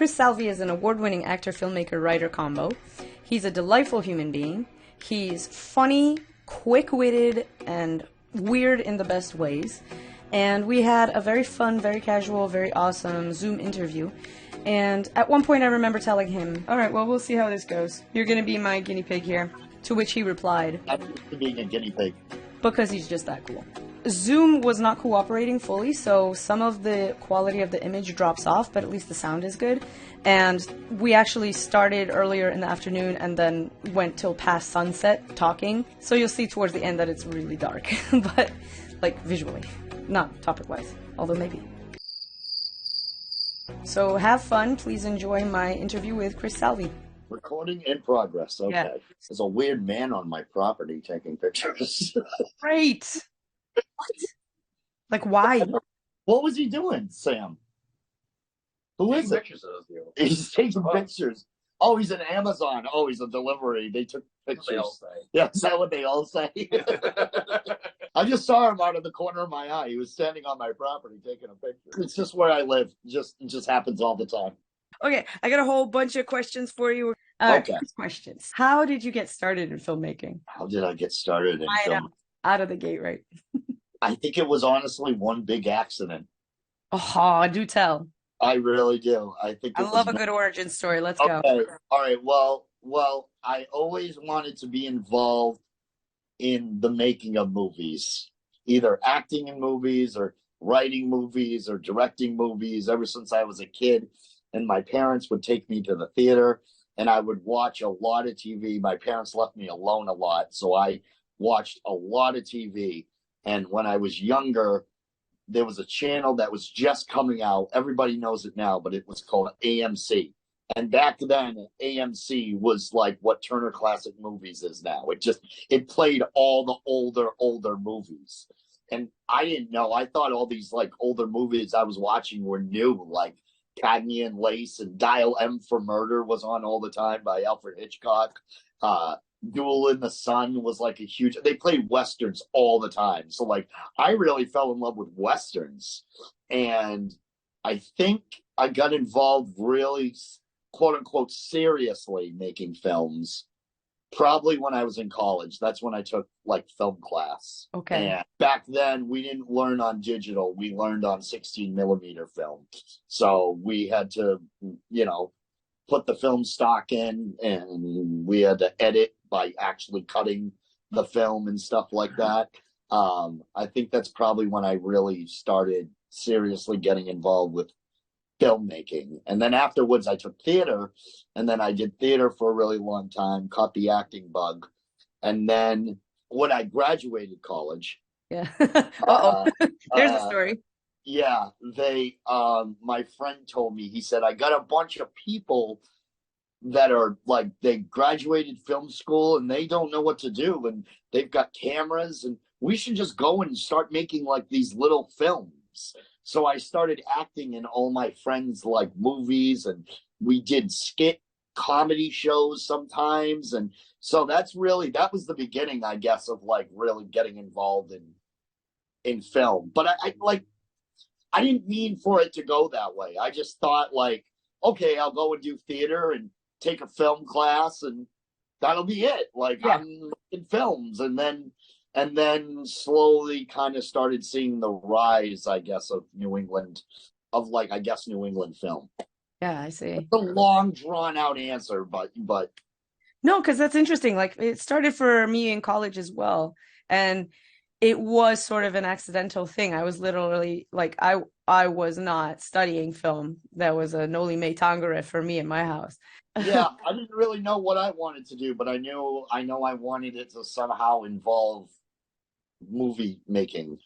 Kris Salvi is an award-winning actor, filmmaker, writer combo. He's a delightful human being. He's funny, quick-witted, and weird in the best ways. And we had a very fun, very casual, very awesome Zoom interview. And at one point I remember telling him, all right, well, we'll see how this goes. You're going to be my guinea pig here. To which he replied, I'm used to being a guinea pig. Because he's just that cool. Zoom was not cooperating fully, so some of the quality of the image drops off, but at least the sound is good. And we actually started earlier in the afternoon and then went till past sunset talking. So you'll see towards the end that it's really dark, but like visually, not topic-wise, although maybe. So have fun. Please enjoy my interview with Kris Salvi. Recording in progress. Okay. Yeah. There's a weird man on my property taking pictures. Great. What? Like, why? What was he doing, Sam? Who is it? He's taking pictures. Oh, he's an Amazon. Oh, he's a delivery. They took pictures. They all say. Yeah, is that what they all say? I just saw him out of the corner of my eye. He was standing on my property taking a picture. It's just where I live. It just happens all the time. Okay, I got a whole bunch of questions for you. Okay. Questions. How did you get started in filmmaking? How did I get started in film? Out of the gate, right? I think it was honestly one big accident. Oh, do tell. I really do. I love a good origin story. Let's go. All right. Well, I always wanted to be involved in the making of movies, either acting in movies or writing movies or directing movies ever since I was a kid. And my parents would take me to the theater and I would watch a lot of TV. My parents left me alone a lot, so I watched a lot of TV. And when I was younger, there was a channel that was just coming out. Everybody knows it now, but it was called AMC. And back then, AMC was like what Turner Classic Movies is now. It played all the older movies. And I didn't know. I thought all these like older movies I was watching were new, like Cagney and Lace and Dial M for Murder was on all the time by Alfred Hitchcock. Duel in the Sun was like they played Westerns all the time. So like I really fell in love with Westerns. And I think I got involved really, quote unquote, seriously making films probably when I was in college. That's when I took like film class. Okay. And back then we didn't learn on digital. We learned on 16 millimeter film. So we had to, put the film stock in and we had to edit by actually cutting the film and stuff like that. I think that's probably when I really started seriously getting involved with filmmaking. And then afterwards I took theater, and then I did theater for a really long time, caught the acting bug. And then when I graduated college. Yeah. There's the story. Yeah, my friend told me, he said, I got a bunch of people that are like, they graduated film school and they don't know what to do. And they've got cameras and we should just go and start making like these little films. So I started acting in all my friends' like movies, and we did skit comedy shows sometimes. And so that was the beginning, I guess, of like really getting involved in film. But I didn't mean for it to go that way. I just thought like, okay, I'll go and do theater and take a film class and that'll be it. Like, yeah. I'm in films. And then slowly kind of started seeing the rise, I guess, of New England film. Yeah, I see. It's a long drawn out answer, but no, because that's interesting. Like it started for me in college as well. And it was sort of an accidental thing. I was literally like, I was not studying film. That was a noli me tangere for me in my house. Yeah, I didn't really know what I wanted to do, but I know I wanted it to somehow involve movie making.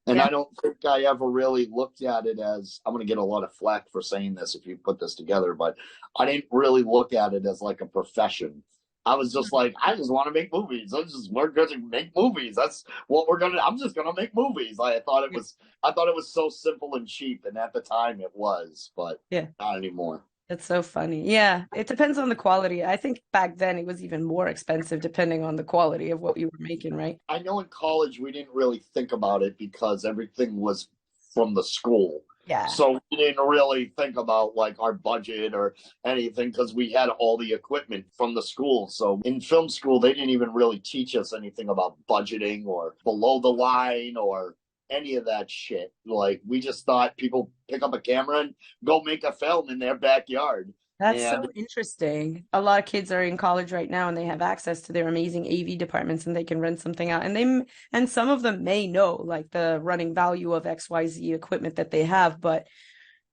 And yeah. I don't think I ever really looked at it as, I'm going to get a lot of flack for saying this if you put this together, but I didn't really look at it as like a profession. I was just like, I just want to make movies. We're going to make movies. That's what I'm just going to make movies. I thought it was so simple and cheap. And at the time it was, but yeah, not anymore. That's so funny. Yeah. It depends on the quality. I think back then it was even more expensive depending on the quality of what you were making, right? I know in college we didn't really think about it because everything was from the school. Yeah. So we didn't really think about like our budget or anything because we had all the equipment from the school. So in film school, they didn't even really teach us anything about budgeting or below the line or any of that shit. Like we just thought people pick up a camera and go make a film in their backyard. That's And so interesting. A lot of kids are in college right now and they have access to their amazing AV departments and they can rent something out. And some of them may know like the running value of XYZ equipment that they have, but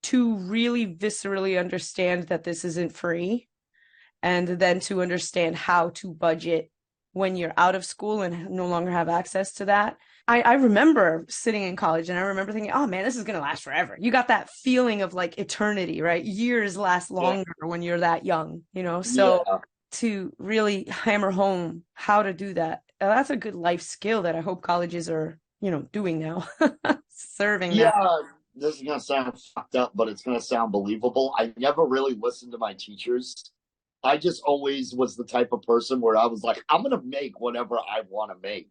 to really viscerally understand that this isn't free and then to understand how to budget when you're out of school and no longer have access to that. I remember sitting in college and I remember thinking, oh man, this is gonna last forever. You got that feeling of like eternity, right? Years last yeah, longer when you're that young, you know? So yeah, to really hammer home how to do that, that's a good life skill that I hope colleges are, doing now, serving yeah. that. This is gonna sound fucked up, but it's gonna sound believable. I never really listened to my teachers. I just always was the type of person where I was like, I'm going to make whatever I want to make.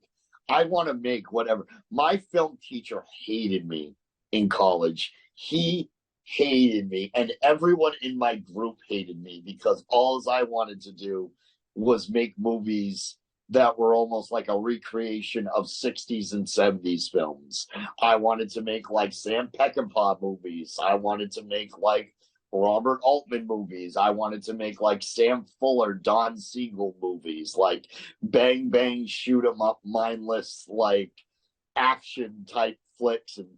I want to make whatever. My film teacher hated me in college. He hated me, and everyone in my group hated me because all I wanted to do was make movies that were almost like a recreation of 60s and 70s films. I wanted to make like Sam Peckinpah movies. I wanted to make like Robert Altman movies. I wanted to make like Sam Fuller, Don Siegel movies, like bang bang, shoot 'em up, mindless, like action type flicks. And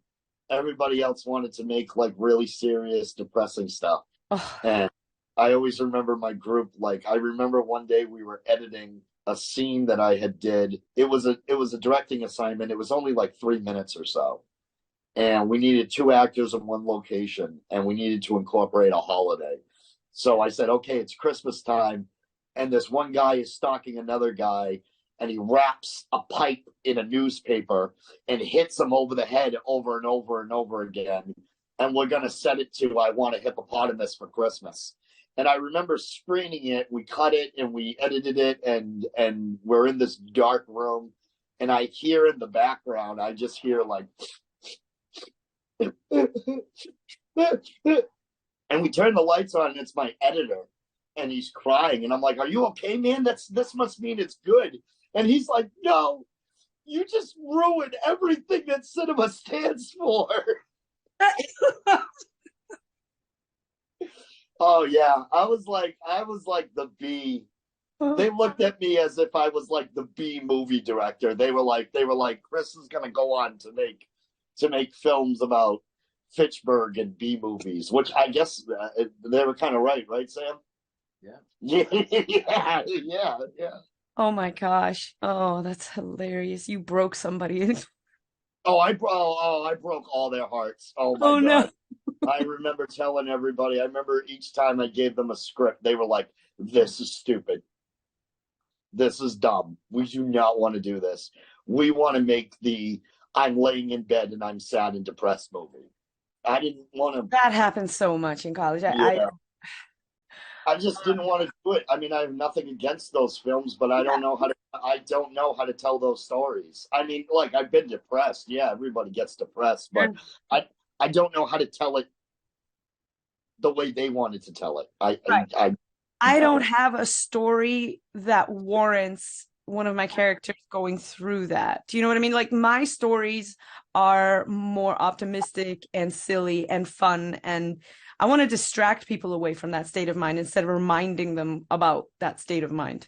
everybody else wanted to make like really serious, depressing stuff. Oh, And I always remember my group. Like I remember one day we were editing a scene that I had did. It was a directing assignment. It was only like 3 minutes or so, and we needed two actors in one location and we needed to incorporate a holiday. So I said, okay, it's Christmas time. And this one guy is stalking another guy and he wraps a pipe in a newspaper and hits him over the head over and over and over again. And we're going to set it to, I want a hippopotamus for Christmas. And I remember screening it. We cut it and we edited it, and we're in this dark room. And I hear in the background, I just hear like, and we turn the lights on and it's my editor and he's crying and I'm like, are you okay, man? This must mean it's good. And he's like, no, you just ruined everything that cinema stands for. Oh yeah, I was like the B. They looked at me as if I was like the B movie director. They were like Kris is gonna go on to make films about Fitchburg and B movies, which I guess they were kind of right, Sam? Yeah. Yeah, yeah, yeah. oh my gosh. Oh, that's hilarious. You broke somebody. I broke all their hearts. Oh my Oh no. God. I remember telling everybody, I remember each time I gave them a script, they were like, this is stupid. This is dumb. We do not want to do this. We want to make the I'm laying in bed and I'm sad and depressed movie. I didn't want to. That happens so much in college. Yeah, I just didn't want to do it. I mean, I have nothing against those films, but I Yeah. don't know how to. I don't know how to tell those stories. I mean, like I've been depressed. Yeah, everybody gets depressed, but I I don't know how to tell it the way they wanted to tell it. Right. I don't No. have a story that warrants one of my characters going through that. Do you know what I mean? Like my stories are more optimistic and silly and fun, and I want to distract people away from that state of mind instead of reminding them about that state of mind.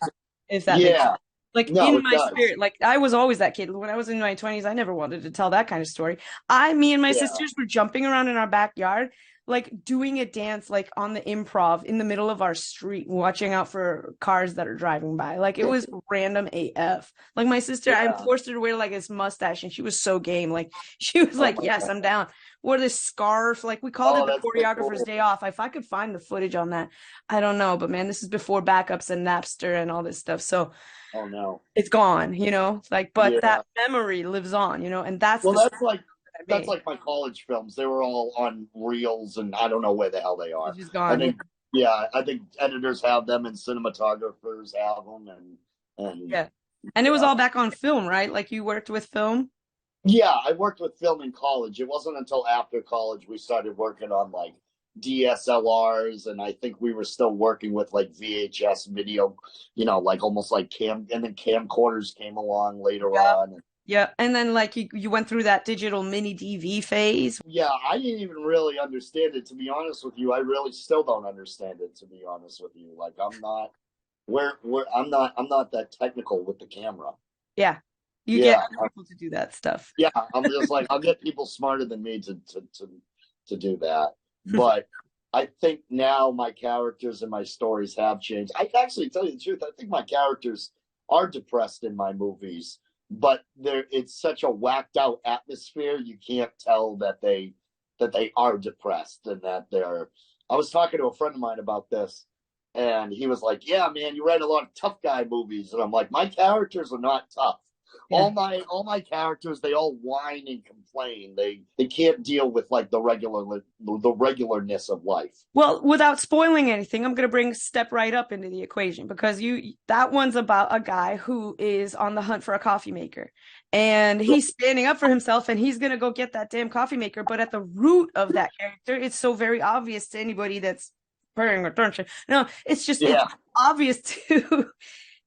If that makes sense. Yeah, Like no, in it my does. spirit, like I was always that kid. When I was in my 20s, I never wanted to tell that kind of story. Me and my Yeah. sisters were jumping around in our backyard like doing a dance like on the improv in the middle of our street, watching out for cars that are driving by. Like it was random AF. Like my sister, I Yeah. forced her to wear like this mustache and she was so game. Like she was Oh like, my yes, God. I'm down. Wore this scarf. Like we called it Oh, the that's so choreographer's cool. day off. If I could find the footage on that, I don't know. But man, this is before backups and Napster and all this stuff. So Oh no. it's gone. Like, but that Yeah. memory lives on, and that's Well, the story that's like that I that's made. like my college films. They were all on reels, and I don't know where the hell they It's are. just I gone. Yeah. think, yeah, I think editors have them and cinematographers have them, and Yeah. And it was yeah, all back on film, right? Like you worked with film. Yeah, I worked with film in college. It wasn't until after college we started working on like DSLRs, and I think we were still working with like VHS video, like almost like and then camcorders came along later Yeah. on. Yeah. And then like you went through that digital mini DV phase. Yeah, I didn't even really understand it, to be honest with you. I really still don't understand it, to be honest with you. Like I'm not where I'm not that technical with the camera. Yeah. You get Yeah, people to do that stuff. yeah, I'm just like I'll get people smarter than me to do that. But I think now my characters and my stories have changed. I actually tell you the truth, I think my characters are depressed in my movies, but it's such a whacked out atmosphere, you can't tell that they are depressed and that they're I was talking to a friend of mine about this, and he was like, "Yeah, man, you write a lot of tough guy movies." And I'm like, "My characters are not tough. Yeah. All my characters, they all whine and complain. They can't deal with like the regularness of life." Well, without spoiling anything, I'm going to bring Step Right Up into the equation because that one's about a guy who is on the hunt for a coffee maker, and he's standing up for himself, and he's going to go get that damn coffee maker. But at the root of that character, it's so very obvious to anybody that's paying attention. No, it's Yeah, obvious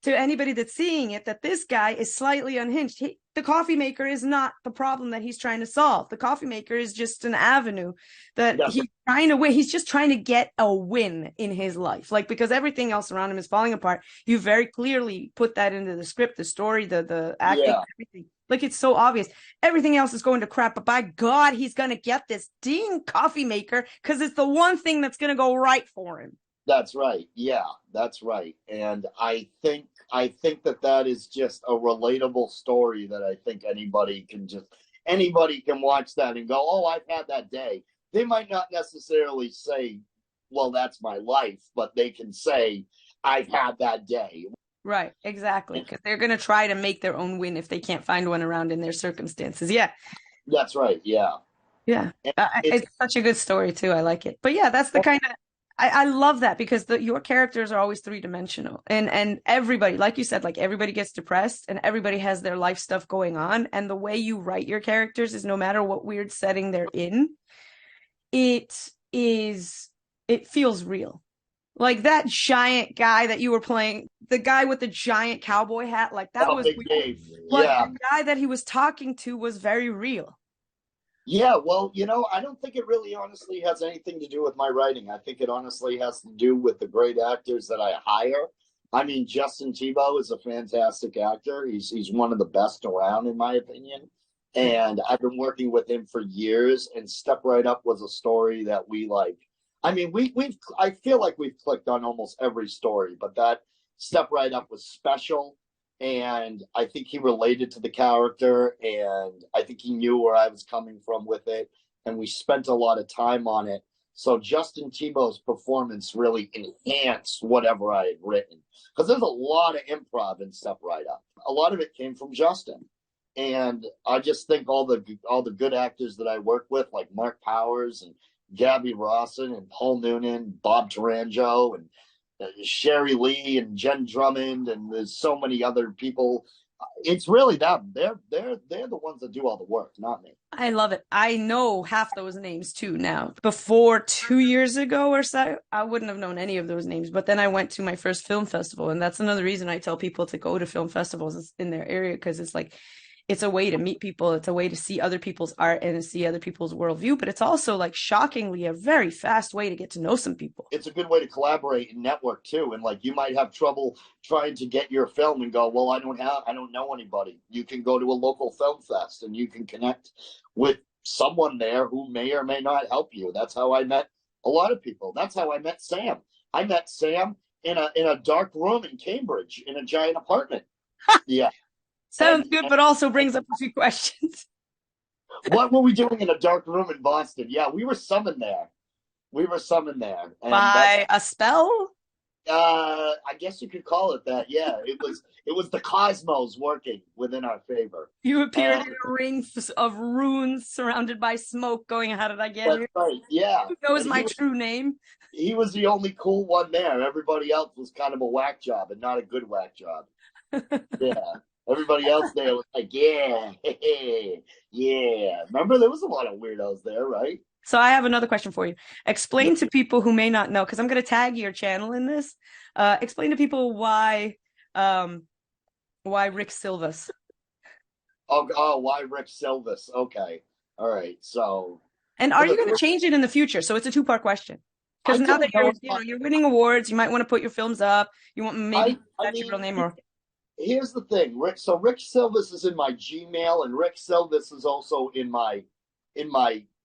to anybody that's seeing it that this guy is slightly unhinged. The coffee maker is not the problem that he's trying to solve. The coffee maker is just an avenue that that's he's trying to win. He's just trying to get a win in his life. Like, because everything else around him is falling apart. You very clearly put that into the script, the story, the acting, yeah. everything. Like, it's so obvious. Everything else is going to crap, but by God, he's going to get this dang coffee maker because it's the one thing that's going to go right for him. That's right. Yeah, that's right. And I think that is just a relatable story that I think anybody can watch that and go, "Oh, I've had that day." They might not necessarily say, "Well, that's my life," but they can say, "I've had that day." Right, exactly. Because they're going to try to make their own win if they can't find one around in their circumstances. Yeah. That's right. Yeah. Yeah. And it's It's such a good story, too. I like it. But yeah, that's the kind of. I love that because your characters are always three-dimensional. And everybody, like you said, like everybody gets depressed and everybody has their life stuff going on. And the way you write your characters is no matter what weird setting they're in, it is, it feels real. Like that giant guy that you were playing, the guy with the giant cowboy hat, like that was Big weird. Dave. But Yeah. the guy that he was talking to was very real. Yeah, well, I don't think it really honestly has anything to do with my writing. I think it honestly has to do with the great actors that I hire. I mean, Justin Tebow is a fantastic actor. He's one of the best around, in my opinion. And I've been working with him for years. And Step Right Up was a story that we like. I mean, I feel like we've clicked on almost every story, but that Step Right Up was special, and I think he related to the character, and I think he knew where I was coming from with it, and we spent a lot of time on it. So Justin Tebow's performance really enhanced whatever I had written, because there's a lot of improv and stuff right up. A lot of it came from Justin, and I just think all the good actors that I work with, like Mark Powers and Gabby Rawson and Paul Noonan, Bob Tarango, and Sherry Lee and Jen Drummond, and there's so many other people. It's really them. They're the ones that do all the work, not me. I love it. I know half those names too now. Before 2 years ago or so, I wouldn't have known any of those names. But then I went to my first film festival, and that's another reason I tell people to go to film festivals in their area because it's like it's a way to meet people. It's a way to see other people's art and to see other people's worldview. But it's also like shockingly a very fast way to get to know some people. It's a good way to collaborate and network too. And like you might have trouble trying to get your film and go, well, I don't know anybody. You can go to a local film fest and you can connect with someone there who may or may not help you. That's how I met a lot of people. That's how I met Sam. I met Sam in a dark room in Cambridge in a giant apartment. Yeah. Sounds good, but also brings up a few questions. What were we doing in a dark room in Boston? Yeah, we were summoned there. And By a spell? I guess you could call it that. Yeah, it was the cosmos working within our favor. You appeared in a ring of runes surrounded by smoke going, how did I get That's here? right. Yeah. Who knows my true name? He was the only cool one there. Everybody else was kind of a whack job and not a good whack job. Yeah. Everybody else there was like, yeah, yeah. Remember, there was a lot of weirdos there, right? So I have another question for you. Explain to people who may not know, because I'm going to tag your channel in this. Explain to people why Rik Silvas. Oh, why Rik Silvas? Okay, all right. So And for are you the going to first, change it in the future? So it's a two-part question. Because I now that don't know. you're winning awards, you might want to put your films up. You want maybe I that's your real mean, name or here's the thing. Rik Silvas is in my Gmail, and Rik Silvas is also in my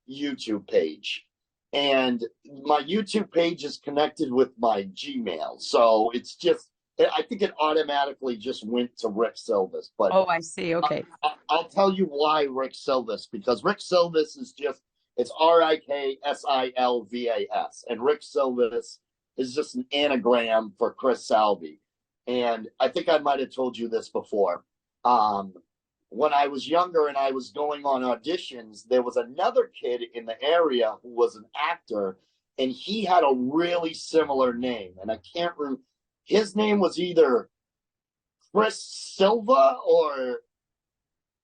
YouTube page. And my YouTube page is connected with my Gmail, so it's just I think it automatically just went to Rik Silvas. But oh, I see. Okay. I'll tell you why Rik Silvas, because Rik Silvas is just it's Riksilvas, and Rik Silvas is just an anagram for Kris Salvi. And I think I might have told you this before. Um, when I was younger and I was going on auditions, there was another kid in the area who was an actor, and he had a really similar name. And I can't remember. His name was either Kris Silva or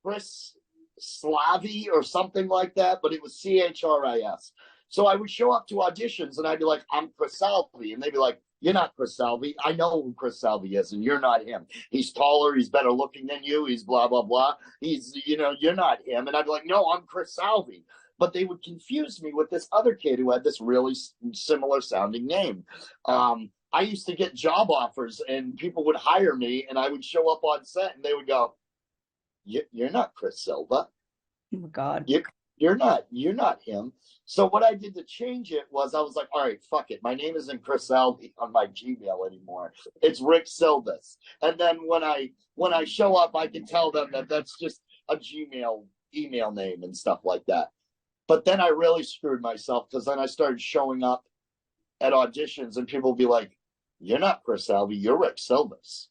Kris Slavi or something like that, but it was Chris. So I would show up to auditions and I'd be like, I'm Kris Salvi. And they'd be like, you're not Kris Salvi. I know who Kris Salvi is, and you're not him. He's taller, he's better looking than you, he's blah, blah, blah. You're not him. And I'd be like, no, I'm Kris Salvi. But they would confuse me with this other kid who had this really similar sounding name. I used to get job offers and people would hire me, and I would show up on set and they would go, you're not Kris Silva. Oh my God. You're not him. So what I did to change it was I was like, all right, fuck it. My name isn't Kris Salvi on my Gmail anymore. It's Rik Silvas. And then when I show up, I can tell them that that's just a Gmail email name and stuff like that. But then I really screwed myself, because then I started showing up at auditions and people would be like, you're not Kris Salvi, you're Rik Silvas.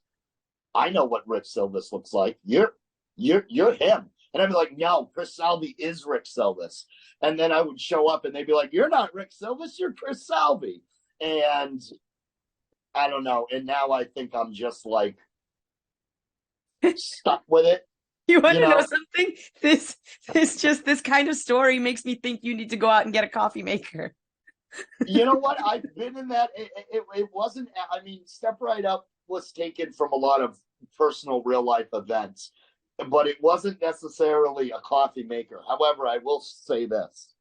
I know what Rik Silvas looks like. You're him. And I'd be like, no, Kris Salvi is Rik Silvas. And then I would show up and they'd be like, you're not Rik Silvas, you're Kris Salvi. And I don't know. And now I think I'm just like stuck with it. You want to know something? This kind of story makes me think you need to go out and get a coffee maker. You know what? I've been in that. It wasn't, I mean, Step Right Up was taken from a lot of personal real life events, but it wasn't necessarily a coffee maker. However, I will say this.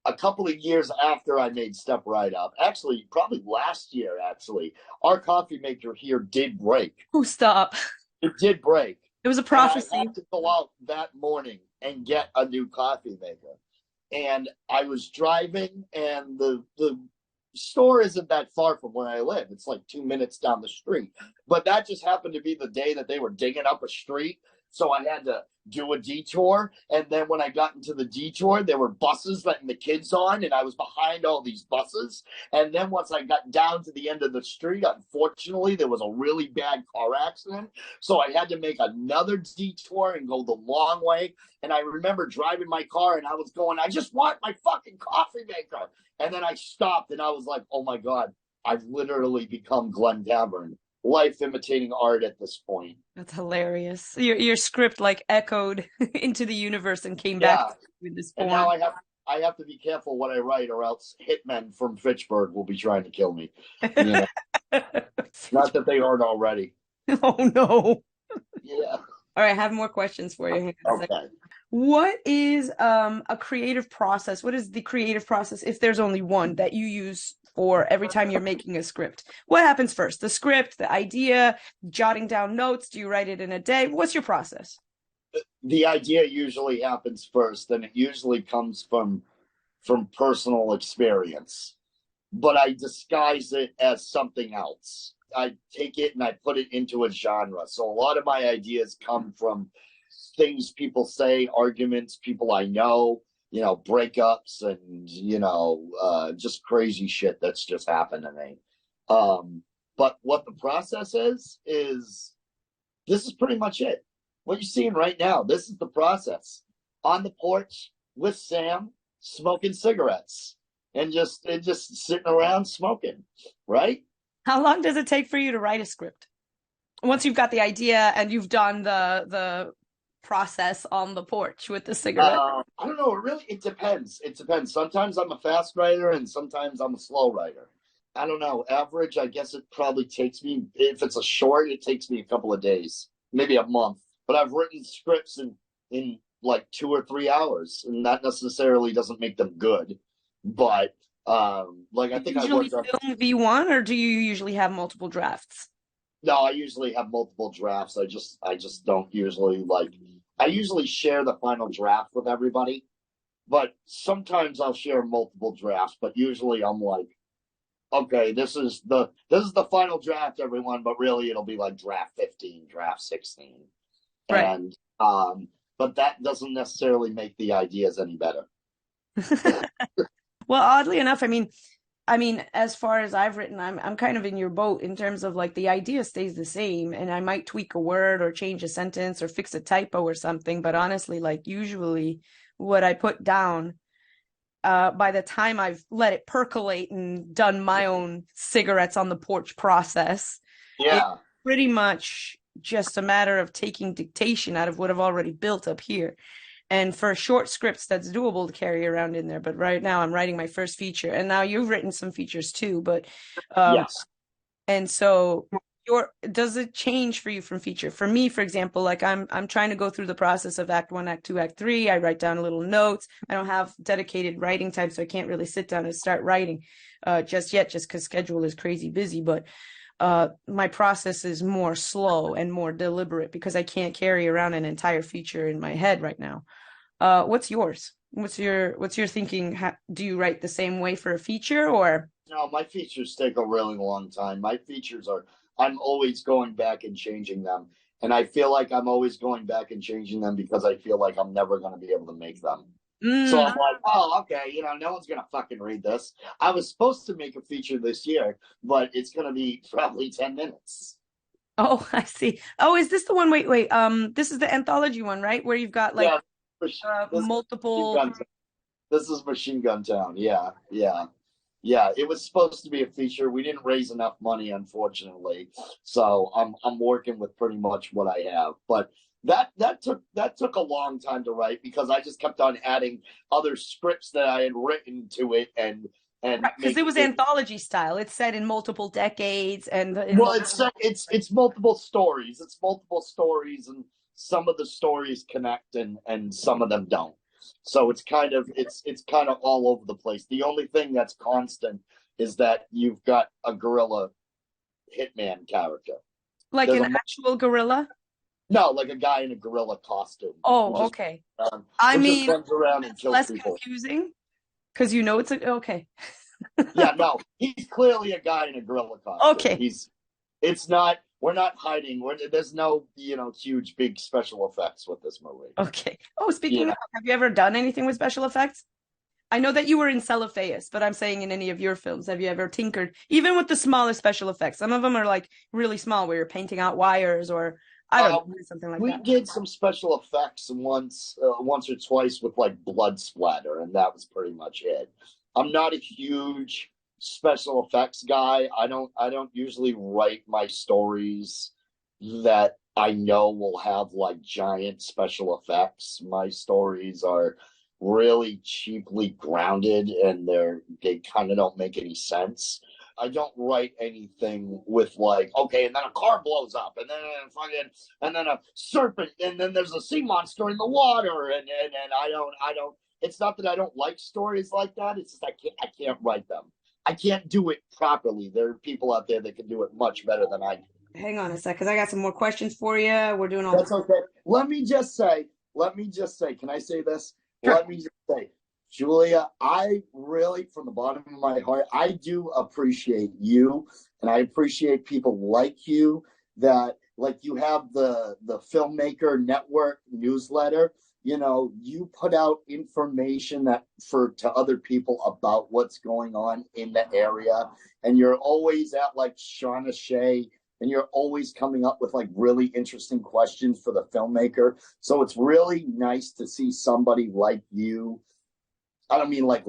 A couple of years after I made Step Right Up, actually, probably last year, our coffee maker here did break. Oh, stop. It did break. It was a prophecy. I had to go out that morning and get a new coffee maker. And I was driving, and the store isn't that far from where I live. It's like 2 minutes down the street. But that just happened to be the day that they were digging up a street. So I had to do a detour. And then when I got into the detour, there were buses letting the kids on, and I was behind all these buses. And then once I got down to the end of the street, unfortunately, there was a really bad car accident. So I had to make another detour and go the long way. And I remember driving my car and I was going, I just want my fucking coffee maker. And then I stopped and I was like, oh my God, I've literally become Glenn Tavern. Life imitating art at this point. That's hilarious. Your script like echoed into the universe and came back with this form. And now I have to be careful what I write, or else hitmen from Fitchburg will be trying to kill me. You know? Not that they aren't already. Oh no. Yeah. All right, I have more questions for you. Okay. What is a creative process? What is the creative process, if there's only one, that you use for every time you're making a script? What happens first? The script, the idea, jotting down notes? Do you write it in a day? What's your process? The idea usually happens first, and it usually comes from personal experience. But I disguise it as something else. I take it and I put it into a genre. So a lot of my ideas come from things people say, arguments people I know, breakups, and, just crazy shit that's just happened to me. But what the process is this is pretty much it. What you're seeing right now, this is the process. On the porch with Sam, smoking cigarettes and just sitting around smoking, right? How long does it take for you to write a script? once you've got the idea and you've done the process on the porch with the cigarette? I don't know. It depends. It depends. Sometimes I'm a fast writer, and sometimes I'm a slow writer. I don't know. Average, I guess it probably takes me. If it's a short, it takes me a couple of days, maybe a month. But I've written scripts in like 2 or 3 hours, and that necessarily doesn't make them good. But like I think I Usually worked on. film V1, or do you usually have multiple drafts? No, I usually have multiple drafts. I just don't usually like. I usually share the final draft with everybody, but sometimes I'll share multiple drafts. But usually I'm like, okay, this is the final draft, everyone. But really, it'll be like draft 15, draft 16, Right. and but that doesn't necessarily make the ideas any better. Well, oddly enough, I mean, as far as I've written, I'm kind of in your boat in terms of like the idea stays the same, and I might tweak a word or change a sentence or fix a typo or something. But honestly, like usually what I put down, by the time I've let it percolate and done my own cigarettes on the porch process, it's Yeah, pretty much just a matter of taking dictation out of what I've already built up here. And for short scripts, that's doable to carry around in there. But right now, I'm writing my first feature, and now you've written some features too. But yes. and so your does it change for you from feature? For me, for example, like I'm trying to go through the process of act one, act two, act three. I write down little notes. I don't have dedicated writing time, so I can't really sit down and start writing just yet, just because schedule is crazy busy. But my process is more slow and more deliberate because I can't carry around an entire feature in my head right now. What's yours? What's your thinking? Do you write the same way for a feature or? No, my features take a really long time. My features are, I'm always going back and changing them. And I feel like I'm always going back and changing them because I feel like I'm never going to be able to make them. So I'm Mm. like, oh, okay, no one's going to fucking read this. I was supposed to make a feature this year, but it's going to be probably 10 minutes. Oh, I see. Oh, is this the one? Wait. This is the anthology one, right? Where you've got like Yeah, this is Machine multiple. Gun. This is Machine Gun Town. Yeah, yeah. Yeah, it was supposed to be a feature. We didn't raise enough money, unfortunately. So I'm working with pretty much what I have. But that took a long time to write because I just kept on adding other scripts that I had written to it and Right, because it making was it. anthology style. It's set in multiple decades and in Well, it's multiple stories. It's multiple stories, and some of the stories connect, and some of them don't. So it's kind of all over the place. The only thing that's constant is that you've got a gorilla hitman character. like There's an a actual gorilla. no, like a guy in a gorilla costume who Oh, just okay. um, I who just mean, runs around and that's kills less people. confusing because you know it's a okay. Yeah, no, he's clearly a guy in a gorilla costume. Okay. He's it's not. We're not hiding. There's no huge big special effects with this movie. Okay. Oh, speaking Yeah. of, have you ever done anything with special effects? I know that you were in Celophaeus, but I'm saying in any of your films, have you ever tinkered, even with the smaller special effects? Some of them are like really small, where you're painting out wires, or I don't Uh, know, something like we that. did some special effects once or twice with like blood splatter, and that was pretty much it. I'm not a huge special effects guy. I don't usually write my stories that I know will have like giant special effects. My stories are really cheaply grounded, and they kind of don't make any sense. I don't write anything with like, okay, and then a car blows up, and then and then a serpent, and then there's a sea monster in the water, and I don't. It's not that I don't like stories like that. It's just I can't write them. I can't do it properly. There are people out there that can do it much better than I do. Hang on a sec, because I got some more questions for you. We're doing all That's okay. Let me just say, can I say this? sure. Let me just say, Julia, I really, from the bottom of my heart, I do appreciate you, and I appreciate people like you that, like, you have the Filmmaker Network newsletter. You put out information that to other people about what's going on in the area, and you're always at like Shauna Shea, and you're always coming up with like really interesting questions for the filmmaker. So it's really nice to see somebody like you. I don't mean like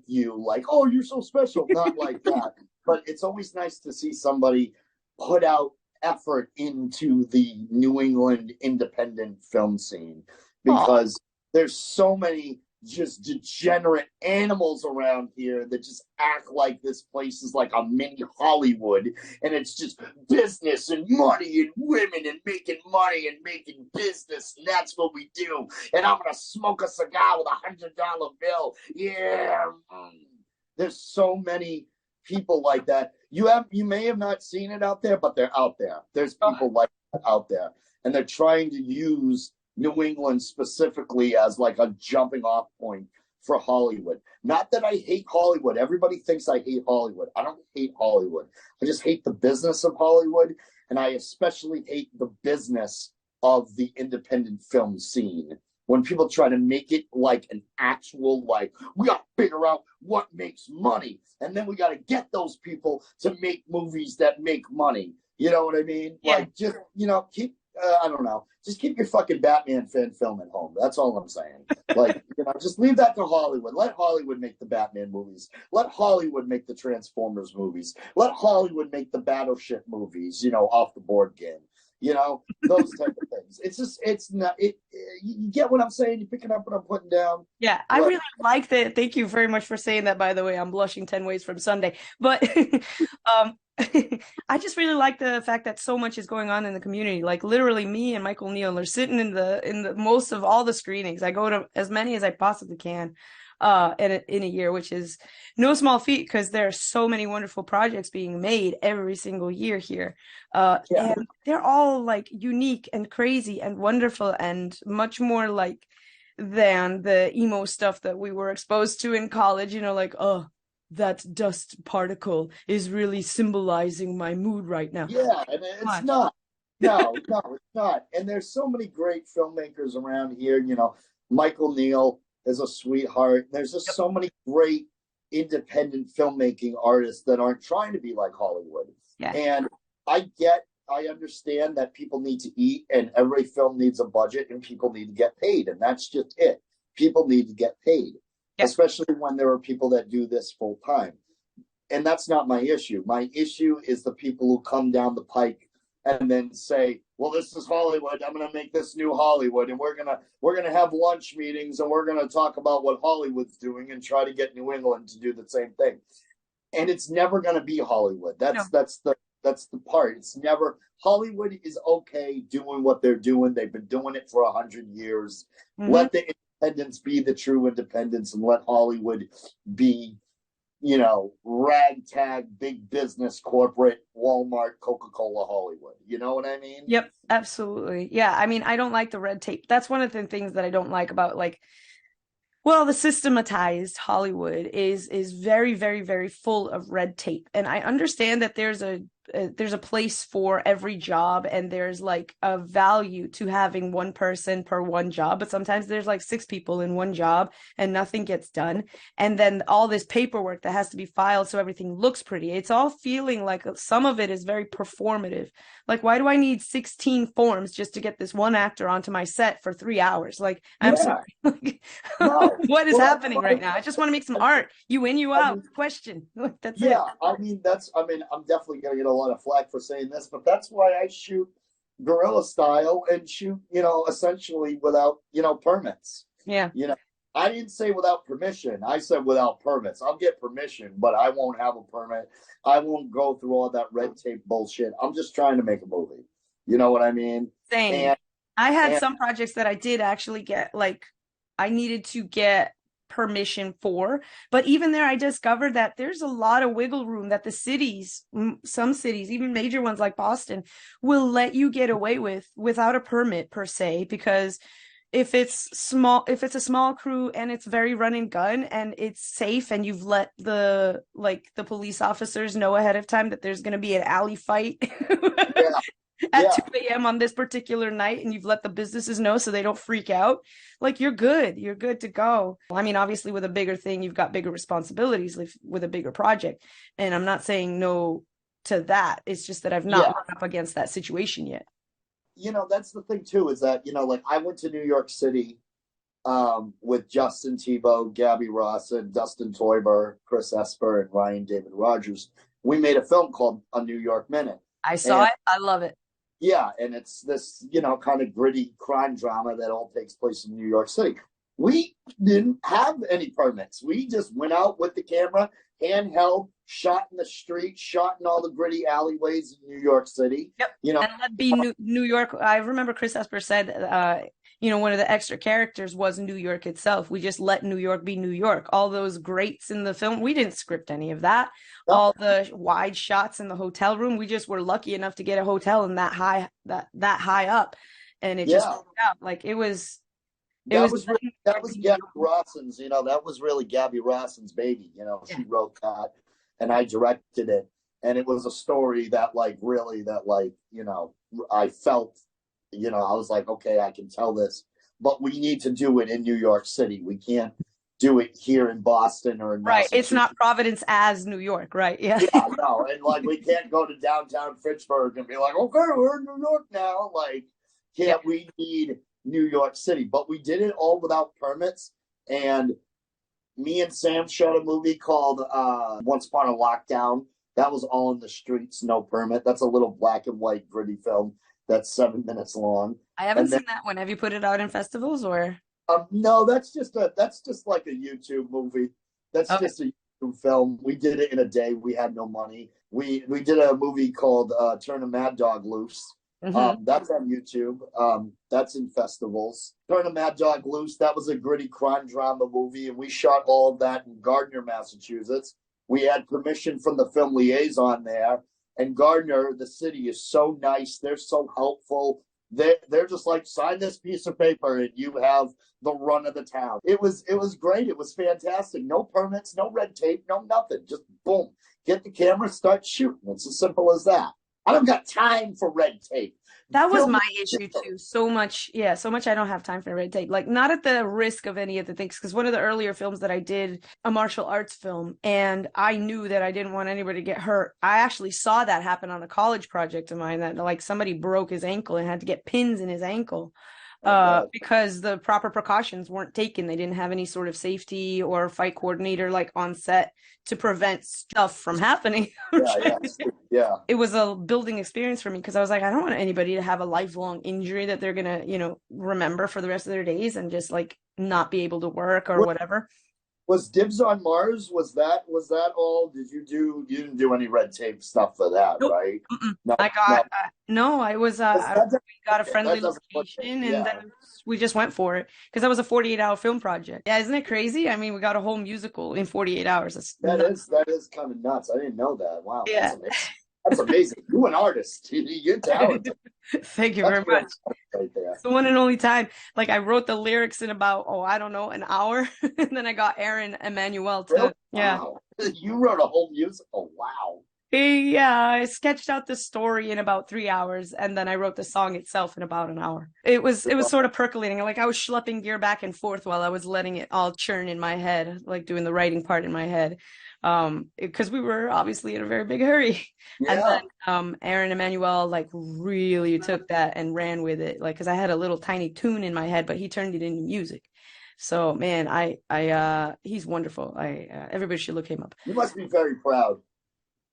you, like, oh, you're so special, not like that. But it's always nice to see somebody put out effort into the New England independent film scene Oh, because there's so many just degenerate animals around here that just act like this place is like a mini Hollywood and it's just business and money and women and making business and that's what we do. And I'm gonna smoke a cigar with $100 bill. Yeah. There's so many people like that. You may have not seen it out there, but they're out there. There's people like that out there. And they're trying to use New England specifically as like a jumping off point for Hollywood. Not that I hate Hollywood. Everybody thinks I hate Hollywood. I don't hate Hollywood. I just hate the business of Hollywood. And I especially hate the business of the independent film scene. When people try to make it like an actual, like, we got to figure out what makes money. And then we got to get those people to make movies that make money. You know what I mean? yeah. Like, just, keep, I don't know, just keep your fucking Batman fan film at home. That's all I'm saying. Like, just leave that to Hollywood. Let Hollywood make the Batman movies. Let Hollywood make the Transformers movies. Let Hollywood make the Battleship movies, off the board game. Those type of things. It's just, it's not, you get what I'm saying? You picking up what I'm putting down? Yeah, I really like that. Thank you very much for saying that, by the way. I'm blushing 10 ways from Sunday. But I just really like the fact that so much is going on in the community. Like literally me and Michael Neal are sitting in the most of all the screenings. I go to as many as I possibly can in a year, which is no small feat because there are so many wonderful projects being made every single year here. And they're all like unique and crazy and wonderful and much more like than the emo stuff that we were exposed to in college, like, oh, that dust particle is really symbolizing my mood right now. Yeah, and it's not. No, it's not. And there's so many great filmmakers around here. Michael Neal is a sweetheart. There's just so many great independent filmmaking artists that aren't trying to be like Hollywood. Yeah. And I understand that people need to eat and every film needs a budget and people need to get paid. And that's just it. People need to get paid, especially when there are people that do this full time. And that's not my issue. My issue is the people who come down the pike and then say, well, this is Hollywood. I'm going to make this new Hollywood. And we're going to have lunch meetings and we're going to talk about what Hollywood's doing and try to get New England to do the same thing. And it's never going to be Hollywood. That's the part. It's never. Hollywood is okay doing what they're doing. They've been doing it for 100 years. Mm-hmm. Let the independents be the true independents and let Hollywood be, ragtag, big business, corporate, Walmart, Coca-Cola, Hollywood. You know what I mean? Yep, absolutely. Yeah, I mean, I don't like the red tape. That's one of the things that I don't like about the systematized Hollywood is very, very, very full of red tape. And I understand that there's a place for every job and there's like a value to having one person per one job, but sometimes there's like 6 people in one job and nothing gets done. And then all this paperwork that has to be filed so everything looks pretty. It's all feeling like some of it is very performative. Like, why do I need 16 forms just to get this one actor onto my set for 3 hours? Like, I'm sorry. What is happening right now? I just want to make some art. You in, you out. Question. That's it. Yeah, I'm definitely going to get a lot of flack for saying this, but that's why I shoot guerrilla style and shoot, essentially without, permits. Yeah. I didn't say without permission. I said without permits. I'll get permission, but I won't have a permit. I won't go through all that red tape bullshit. I'm just trying to make a movie. You know what I mean? Same. I had some projects that I did actually get, I needed to get permission for, but even there I discovered that there's a lot of wiggle room that the cities, some cities, even major ones like Boston, will let you get away with without a permit per se, because if it's a small crew and it's very run and gun and it's safe and you've let the police officers know ahead of time that there's going to be an alley fight at 2 a.m. on this particular night, and you've let the businesses know so they don't freak out, you're good to go. I mean, obviously with a bigger thing, you've got bigger responsibilities with a bigger project. And I'm not saying no to that. It's just that I've not run up against that situation yet. That's the thing too, is that, I went to New York City with Justin Tebow, Gabby Rawson, Dustin Toiber, Chris Esper, and Ryan David Rogers. We made a film called A New York Minute. I saw And it. I love it. yeah, and it's this, kind of gritty crime drama that all takes place in New York City. We didn't have any permits. We just went out with the camera, handheld, shot in the street, shot in all the gritty alleyways in New York City. Yep. You know, And let be New York. I remember Chris Esper said, one of the extra characters was New York itself. We just let New York be New York. All those greats in the film, we didn't script any of that. no, All the wide shots in the hotel room, we just were lucky enough to get a hotel in that high up, and it just yeah, worked out. Like it that was was really, that was Gabby Rosson's. That was really Gabby Rosson's baby. yeah. She wrote that, and I directed it, and it was a story that, like, really, that, like, I felt, I was like, okay, I can tell this, but we need to do it in New York City. We can't do it here in Boston or in Right. It's Massachusetts. not Providence as New York, right? Yeah. Yeah, no, and like we can't go to downtown Fitchburg and be like, okay, we're in New York now. Like, Yeah. we need New York City, but we did it all without permits. And me and Sam shot a movie called Once Upon a Lockdown. That was all in the streets, no permit. That's a little black and white gritty film that's 7 minutes long. I haven't And then, seen that one. Have you put it out in festivals or? no, that's just like a YouTube movie. That's Okay. just a YouTube film. We did it in a day. We had no money. We did a movie called Turn a Mad Dog Loose. Hmm. That's on YouTube. That's in festivals. Turn a Mad Dog Loose. That was a gritty crime drama movie, and we shot all of that in Gardner, Massachusetts. We had permission from the film liaison there, and Gardner, the city, is so nice. They're so helpful. They're just like, sign this piece of paper and you have the run of the town. It was great. It was fantastic. No permits, no red tape, no nothing. Just boom, get the camera, start shooting. It's as simple as that. I don't got time for red tape. That was Film. my issue too. So much, yeah, so much I don't have time for red tape. Like not at the risk of any of the things, because one of the earlier films that I did, a martial arts film, and I knew that I didn't want anybody to get hurt. I actually saw that happen on a college project of mine that like somebody broke his ankle and had to get pins in his ankle. Because the proper precautions weren't taken. They didn't have any sort of safety or fight coordinator like on set to prevent stuff from happening. Yeah. It was a building experience for me because I was like, I don't want anybody to have a lifelong injury that they're gonna, remember for the rest of their days and just like not be able to work or whatever. Was Dibs on Mars? Was that all? You didn't do any red tape stuff for that, Nope. right? Mm-mm. No, I got no. I was we got a friendly that doesn't look it. location and Yeah. then we just went for it because that was a 48-hour film project. Yeah, isn't it crazy? I mean, we got a whole musical in 48 hours. That's nuts. That is kind of nuts. I didn't know that. Wow, Yeah. that's amazing. That's amazing. You're an artist. You're talented. Thank you That's very much. right there. It's the one and only time. Like I wrote the lyrics in about, I don't know, an hour. And then I got Aaron Emanuel to, Really? yeah. Wow. You wrote a whole musical. Wow. Yeah, I sketched out the story in about 3 hours, and then I wrote the song itself in about an hour. It was sort of percolating. Like I was schlepping gear back and forth while I was letting it all churn in my head, like doing the writing part in my head. Because we were obviously in a very big hurry. And Yeah. then Aaron Emanuel like really took that and ran with it. Like because I had a little tiny tune in my head, but he turned it into music. So man, he's wonderful. Everybody should look him up. You must be very proud.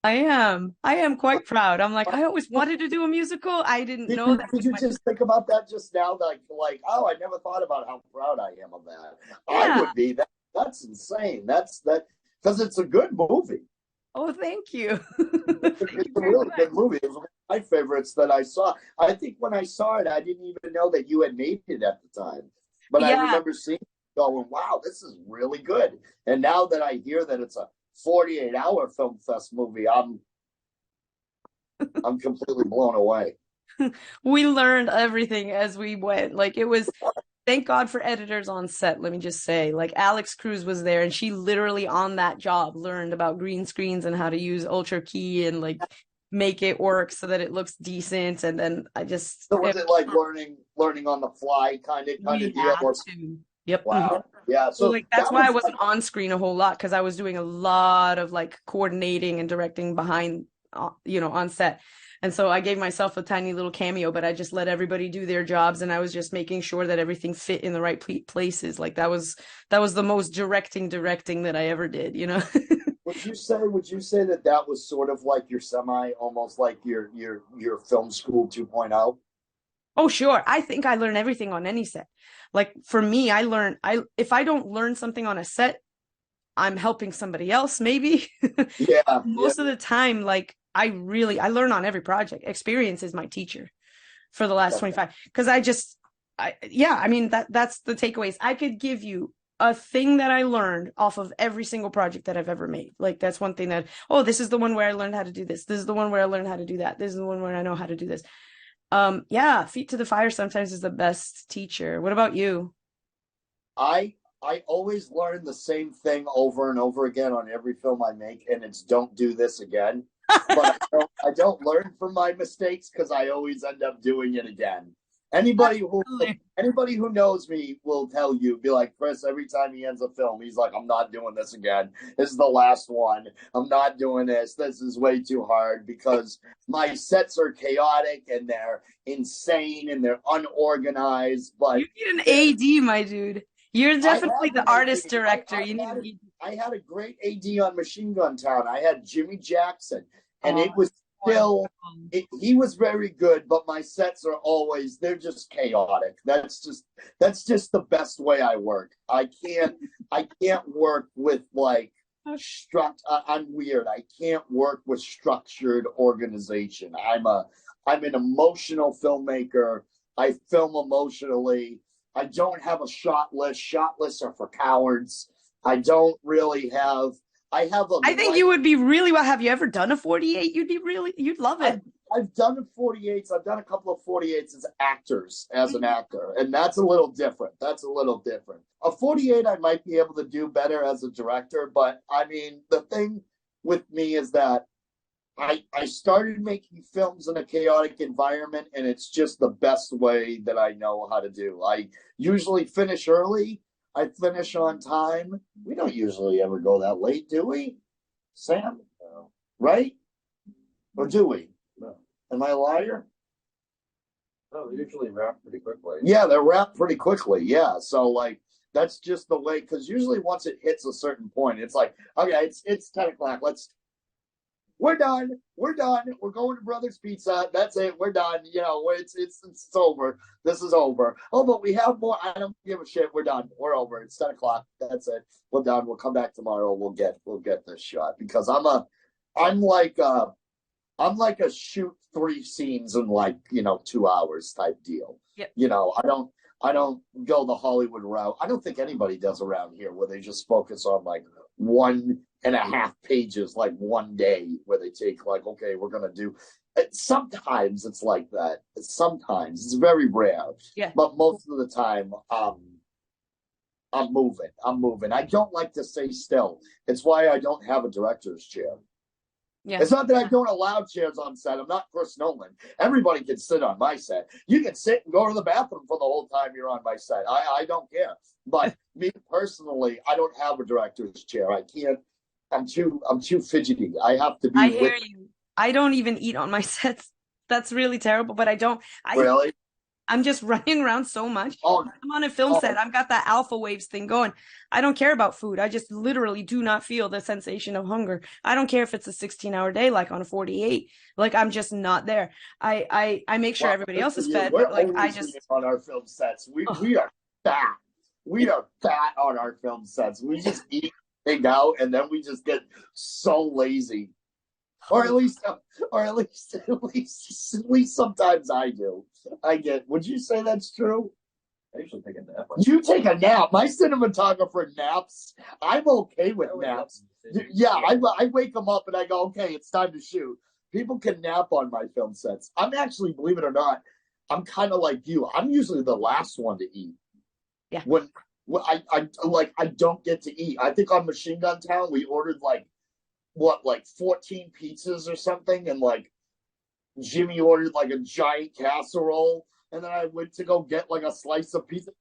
I am quite proud. I'm like, I always wanted to do a musical. I didn't know that Did was you my, just think about that just now? Like, oh, I never thought about how proud I am of that. I yeah. would be. That's insane. That's because it's a good movie. Oh, thank you. It's Thank you a very really much. good movie. It was one of my favorites that I saw. I think when I saw it, I didn't even know that you had made it at the time. But I Yeah. remember seeing it going, wow, this is really good. And now that I hear that it's a 48-hour film fest movie, I'm completely blown away. We learned everything as we went. Like it was, thank God for editors on set, let me just say. Like Alex Cruz was there and she literally on that job learned about green screens and how to use Ultra Key and like make it work so that it looks decent. And then So was it like learning on the fly kind of we deal? had to. Yep. Wow. Yeah. So So like that's that why I was wasn't on screen a whole lot because I was doing a lot of like coordinating and directing behind, on set. And so I gave myself a tiny little cameo, but I just let everybody do their jobs, and I was just making sure that everything fit in the right places. Like that was the most directing that I ever did. would you say that that was sort of like your almost like your film school 2.0? Oh, sure. I think I learn everything on any set. Like for me, if I don't learn something on a set, I'm helping somebody else, maybe. Yeah, yeah, Most of the time, like I learn on every project. Experience is my teacher for the last 25. Because I mean, that's the takeaways. I could give you a thing that I learned off of every single project that I've ever made. Like that's one thing that, oh, this is the one where I learned how to do this. This is the one where I learned how to do that. This is the one where I know how to do this. Yeah, feet to the fire sometimes is the best teacher. What about you? I always learn the same thing over and over again on every film I make, and it's don't do this again. But I don't learn from my mistakes because I always end up doing it again. Anybody who Absolutely. anybody who knows me will tell you, be like, Kris, every time he ends a film, he's like, I'm not doing this again. This is the last one. I'm not doing this. This is way too hard because my sets are chaotic and they're insane and they're unorganized. But You need an AD, my dude. You're I definitely have the an artist AD. director. You need an AD. I had a great AD on Machine Gun Town. I had Jimmy Jackson, and Oh, it was still he was very good, but my sets are always they're just chaotic. That's just the best way I work. I can't work with like I'm weird. I can't work with structured organization. I'm an emotional filmmaker. I film emotionally. I don't have a shot list. Shot lists are for cowards. I don't really have. I have a I think light. you would be really well. Have you ever done a 48? You'd love I've, it. I've done 48s. I've done a couple of 48s as an actor, and that's a little different. That's a little different. A 48, I might be able to do better as a director, but I mean, the thing with me is that I started making films in a chaotic environment, and it's just the best way that I know how to do. I usually finish early. I finish on time. We don't usually ever go that late, do we, Sam? No. Right? Or do we? No. Am I a liar? No, they usually wrap pretty quickly. Yeah, they're wrapped pretty quickly. Yeah, so like that's just the way. Because usually once it hits a certain point, it's like, okay, it's 10 o'clock. We're done. We're done. We're going to Brothers Pizza. That's it. We're done. You know, it's over. This is over. Oh, but we have more. I don't give a shit. We're done. We're over. It's 10 o'clock. That's it. We're done. We'll come back tomorrow. We'll get this shot because I'm like a shoot 3 scenes in like 2 hours type deal. Yep. I don't go the Hollywood route. I don't think anybody does around here where they just focus on like 1.5 pages, like one day, where they take like, okay, we're gonna do. Sometimes it's like that. Sometimes it's very rare. Yeah. But most of the time, I'm moving. I'm moving. I don't like to stay still. It's why I don't have a director's chair. Yeah. It's not that I don't allow chairs on set. I'm not Chris Nolan. Everybody can sit on my set. You can sit and go to the bathroom for the whole time you're on my set. I don't care. But me personally, I don't have a director's chair. I can't. I'm too fidgety. I have to be. I hear you. I don't even eat on my sets. That's really terrible, but I don't. Really? I'm just running around so much. Oh, I'm on a film set. I've got that alpha waves thing going. I don't care about food. I just literally do not feel the sensation of hunger. I don't care if it's a 16-hour day, like on a 48. Like I'm just not there. I make sure everybody else is fed, but like I just on our film sets. We are fat. We are fat on our film sets. We just eat, hang out, and then we just get so lazy. Or at least sometimes I do. Would you say that's true? I usually take a nap. You take a nap. My cinematographer naps. I'm okay with naps. Yeah, I wake them up and I go, okay, it's time to shoot. People can nap on my film sets. I'm actually, believe it or not, I'm kind of like you. I'm usually the last one to eat. Yeah. When I don't get to eat. I think on Machine Gun Town we ordered like 14 pizzas or something, and like Jimmy ordered like a giant casserole, and then I went to go get like a slice of pizza.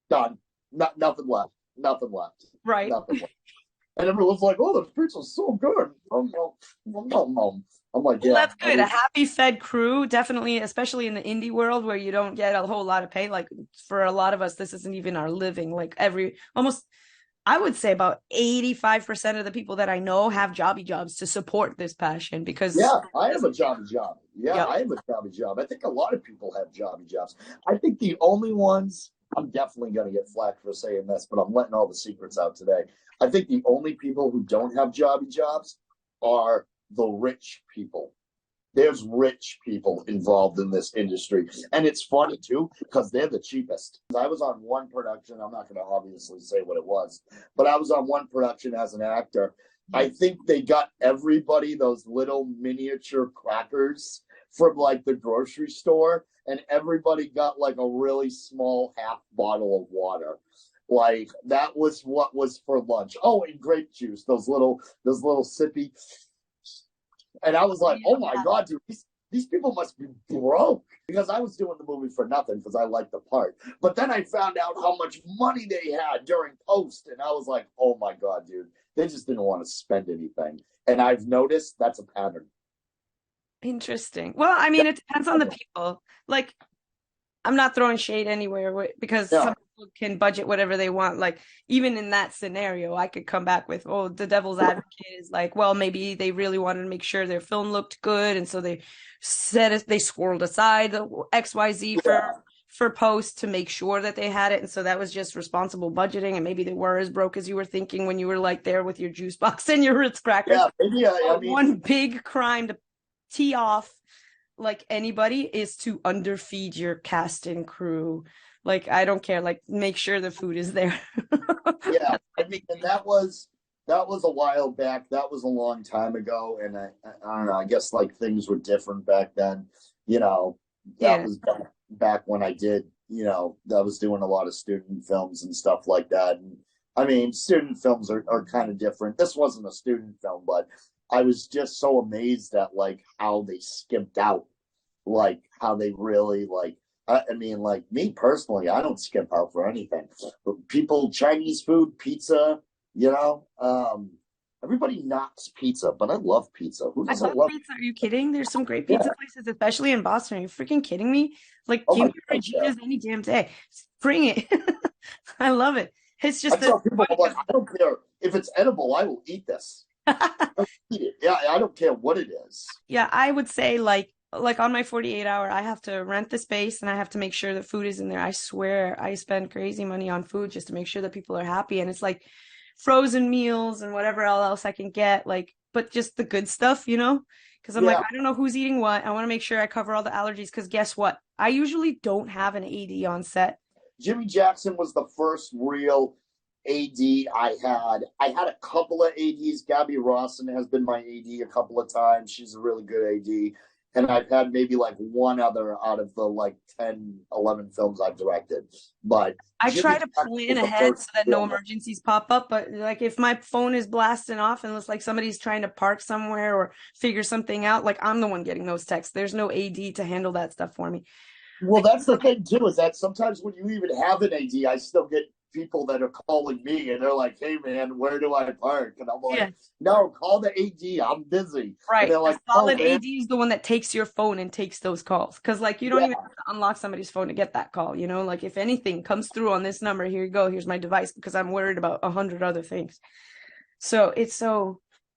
Done. Nothing left. Nothing left. right. Nothing left. And everyone's like, "Oh, the pizza's so good." I'm like, "Yeah." Well, that's good. A happy fed crew, definitely, especially in the indie world where you don't get a whole lot of pay. Like for a lot of us, this isn't even our living. Like I would say about 85% of the people that I know have jobby jobs to support this passion because Yeah, I have a jobby job. Yeah, Yep. I have a jobby job. I think a lot of people have jobby jobs. I think the only ones, I'm definitely going to get flack for saying this, but I'm letting all the secrets out today. I think the only people who don't have jobby jobs are the rich people. There's rich people involved in this industry. And it's funny too, because they're the cheapest. I was on one production, I'm not going to obviously say what it was, but I was on one production as an actor. I think they got everybody those little miniature crackers from like the grocery store, and everybody got like a really small half bottle of water. Like that was what was for lunch. Oh, and grape juice, those little sippy. And I was like, oh my God, dude, these people must be broke. Because I was doing the movie for nothing because I liked the part. But then I found out how much money they had during post. And I was like, oh my God, dude, they just didn't want to spend anything. And I've noticed that's a pattern. Interesting. Well, I mean, it depends on the people. Like, I'm not throwing shade anywhere because some people can budget whatever they want. Like, even in that scenario, I could come back with, oh, the devil's advocate is like, well, maybe they really wanted to make sure their film looked good. And so they squirreled aside the XYZ for post to make sure that they had it. And so that was just responsible budgeting. And maybe they were as broke as you were thinking when you were like there with your juice box and your Ritz crackers. Yeah, maybe, I mean, one big crime to tee off like anybody is to underfeed your cast and crew. Like, I don't care. Like, make sure the food is there. Yeah, I mean, and that was a while back. That was a long time ago, and I don't know. I guess like things were different back then. You know, that was back when I did. You know, I was doing a lot of student films and stuff like that. And I mean, student films are kind of different. This wasn't a student film, but I was just so amazed at like how they skimped out, like how they really like. I mean, like me personally, I don't skimp out for anything. But people, Chinese food, pizza, you know, everybody knocks pizza, but I love pizza. Who doesn't love pizza? Are you kidding? There's some great pizza places, especially in Boston. Are you freaking kidding me? Like, Oh give my me God, Regina's any damn day. Bring it. I love it. It's just I tell people, I'm like, I don't care if it's edible. I will eat this. I'll eat it. Yeah, I don't care what it is. Yeah, I would say like on my 48-hour, I have to rent the space and I have to make sure that food is in there. I swear I spend crazy money on food just to make sure that people are happy. And it's like frozen meals and whatever else I can get, like, but just the good stuff, you know? Because I'm like, I don't know who's eating what. I want to make sure I cover all the allergies because guess what? I usually don't have an AD on set. Jimmy Jackson was the first real AD I had. I had a couple of ADs. Gabby Rawson has been my AD a couple of times. She's a really good AD. And I've had maybe like one other out of the like 10, 11 films I've directed. But I try to plan ahead so that no emergencies pop up. But like if my phone is blasting off and it's like somebody's trying to park somewhere or figure something out, like I'm the one getting those texts. There's no AD to handle that stuff for me. Well, that's the thing too, is that sometimes when you even have an AD, I still get people that are calling me and they're like, hey man, where do I park? And I'm like, no, call the AD, I'm busy. Right. And they're like, a solid AD is the one that takes your phone and takes those calls. Because like you don't even have to unlock somebody's phone to get that call, you know? Like if anything comes through on this number, here you go, here's my device, because I'm worried about 100 other things. So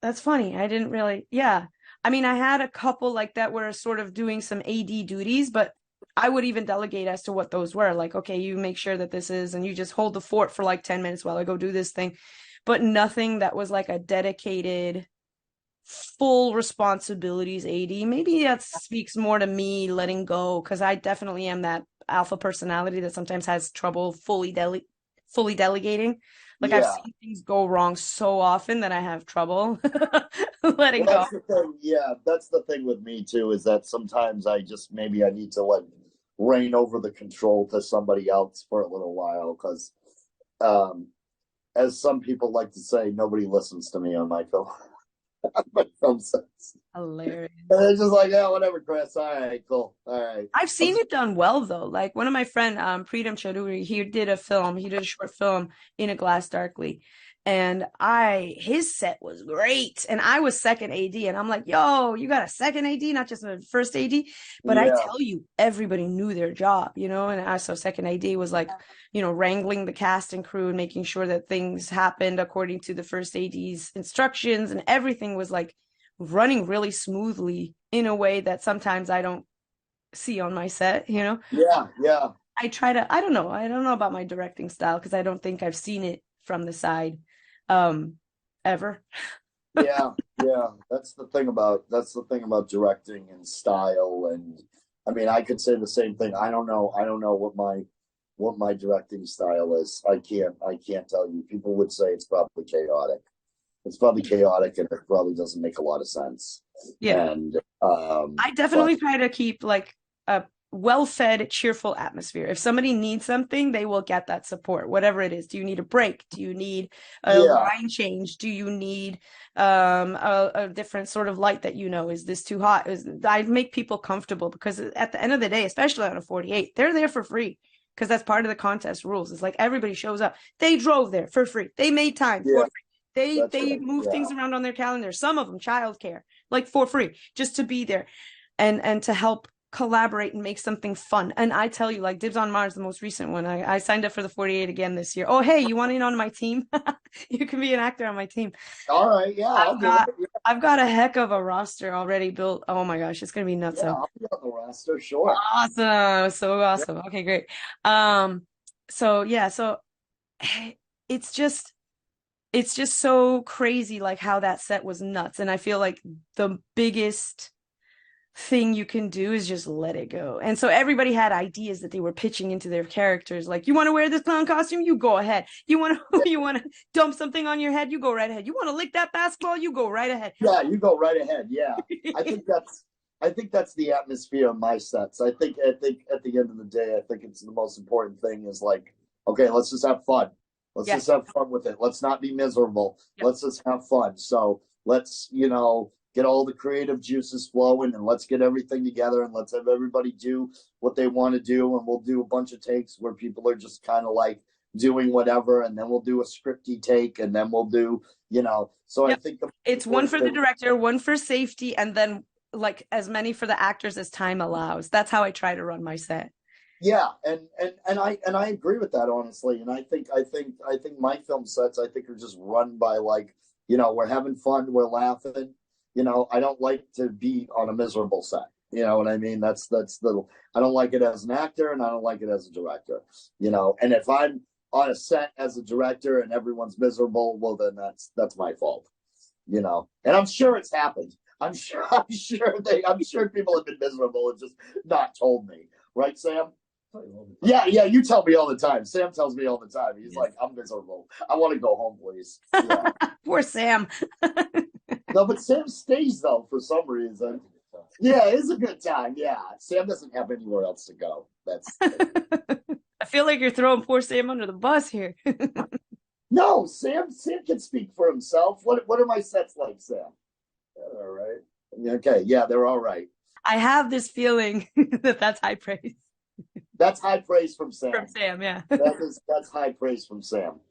that's funny. I didn't really, I mean, I had a couple like that were sort of doing some AD duties, but I would even delegate as to what those were. Like, okay, you make sure that this is, and you just hold the fort for like 10 minutes while I go do this thing. But nothing that was like a dedicated, full responsibilities AD. Maybe that speaks more to me letting go, because I definitely am that alpha personality that sometimes has trouble fully delegating. Like I've seen things go wrong so often that I have trouble letting go. The thing. Yeah, that's the thing with me too, is that sometimes I just maybe I need to like reign over the control to somebody else for a little while, because as some people like to say, nobody listens to me on my film. My film sets. Hilarious. And they're just like, yeah, whatever, Chris. All right, cool. All right. I've seen it done well though. Like one of my friend, Preetam Chaudhuri, he did a short film, In a Glass Darkly. And his set was great. And I was second AD. And I'm like, yo, you got a second AD, not just a first AD. But I tell you, everybody knew their job, you know? And so second AD was like, you know, wrangling the cast and crew and making sure that things happened according to the first AD's instructions. And everything was like running really smoothly in a way that sometimes I don't see on my set, you know? Yeah. I try to, I don't know about my directing style because I don't think I've seen it from the side ever. Yeah. That's the thing about directing and style. And I mean, I could say the same thing. I don't know what my directing style is. I can't tell you. People would say it's probably chaotic. It's probably chaotic, and it probably doesn't make a lot of sense. Yeah. And I definitely try to keep like a well-fed, cheerful atmosphere. If somebody needs something, they will get that support, whatever it is. Do you need a break? Do you need a line change? Do you need a different sort of light that, you know, is this too hot? I make people comfortable because at the end of the day, especially on a 48, they're there for free because that's part of the contest rules. It's like everybody shows up. They drove there for free. They made time for free. They move things around on their calendar. Some of them childcare, like for free, just to be there and to help collaborate and make something fun. And I tell you, like Dibs on Mars, the most recent one, I signed up for the 48 again this year. Oh, hey, you want in on my team? You can be an actor on my team. All right, yeah, I've got a heck of a roster already built. Oh my gosh, it's gonna be nuts. Yeah, I'll be on the roster, sure. Awesome, so awesome. Yeah. Okay, great. So yeah, so it's just so crazy, like how that set was nuts. And I feel like the biggest thing you can do is just let it go. And so everybody had ideas that they were pitching into their characters. Like, you want to wear this clown costume? You go ahead. You want to dump something on your head? You go right ahead. You want to lick that basketball? You go right ahead. Yeah, you go right ahead. Yeah. I think that's the atmosphere of my sets. I think at the end of the day, I think it's the most important thing is like, okay, let's just have fun. Let's just have fun with it. Let's not be miserable. Yep. Let's just have fun. So let's, you know, get all the creative juices flowing, and let's get everything together, and let's have everybody do what they want to do. And we'll do a bunch of takes where people are just kind of like doing whatever, and then we'll do a scripty take, and then we'll do, you know. So I think it's one for the director, one for safety, and then like as many for the actors as time allows. That's how I try to run my set. Yeah, and I agree with that, honestly. And I think my film sets, I think, are just run by, like, you know, we're having fun, we're laughing. You know, I don't like to be on a miserable set. You know what I mean? I don't like it as an actor, and I don't like it as a director. You know, and if I'm on a set as a director and everyone's miserable, well, then that's my fault. You know, and I'm sure it's happened. I'm sure people have been miserable and just not told me. Right, Sam? Yeah, you tell me all the time. Sam tells me all the time. He's like, I'm miserable. I want to go home, please. Yeah. Poor Sam. No, but Sam stays, though, for some reason. Yeah, it's a good time. Yeah, Sam doesn't have anywhere else to go. I feel like you're throwing poor Sam under the bus here. No, Sam can speak for himself. What are my sets like, Sam? They're all right. Okay, yeah, they're all right. I have this feeling that's high praise. That's high praise from Sam. From Sam, yeah. That's high praise from Sam.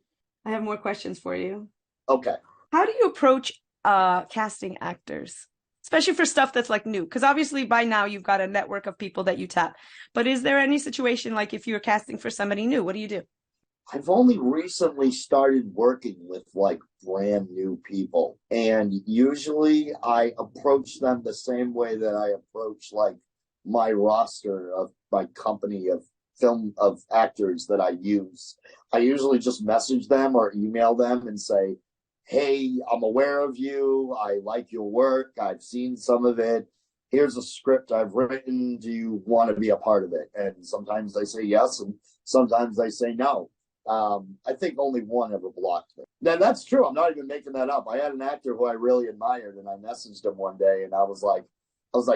I have more questions for you. Okay. How do you approach casting actors, especially for stuff that's like new? Because obviously by now you've got a network of people that you tap. But is there any situation like if you're casting for somebody new, what do you do? I've only recently started working with like brand new people, and usually I approach them the same way that I approach like my roster of my company of actors that I use. I usually just message them or email them and say, hey, I'm aware of you. I like your work. I've seen some of it. Here's a script I've written. Do you want to be a part of it? And sometimes they say yes, and sometimes they say no. I think only one ever blocked me. Now, that's true. I'm not even making that up. I had an actor who I really admired, and I messaged him one day, and I was like,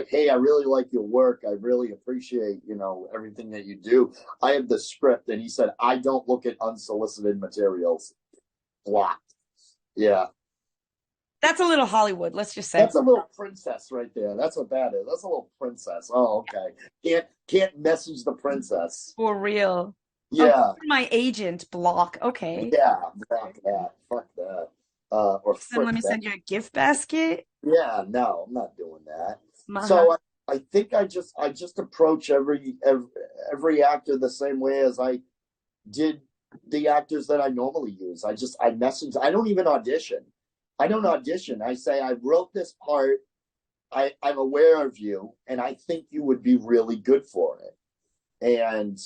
hey, I really like your work. I really appreciate, you know, everything that you do. I have the script. And he said, I don't look at unsolicited materials. Blocked. Yeah. That's a little Hollywood, let's just say. That's a little princess right there. That's what that is. That's a little princess. Oh, okay. Can't message the princess. For real. Oh, Yeah, you're my agent, block. Okay. yeah, fuck that, fuck that, or Then frick let me that. send you a gift basket. Yeah, no, I'm not doing that. Uh-huh. So I think I just approach every actor the same way as I did the actors that I normally use. I message. I don't even audition. I don't audition. I say I wrote this part. I'm aware of you, and I think you would be really good for it. And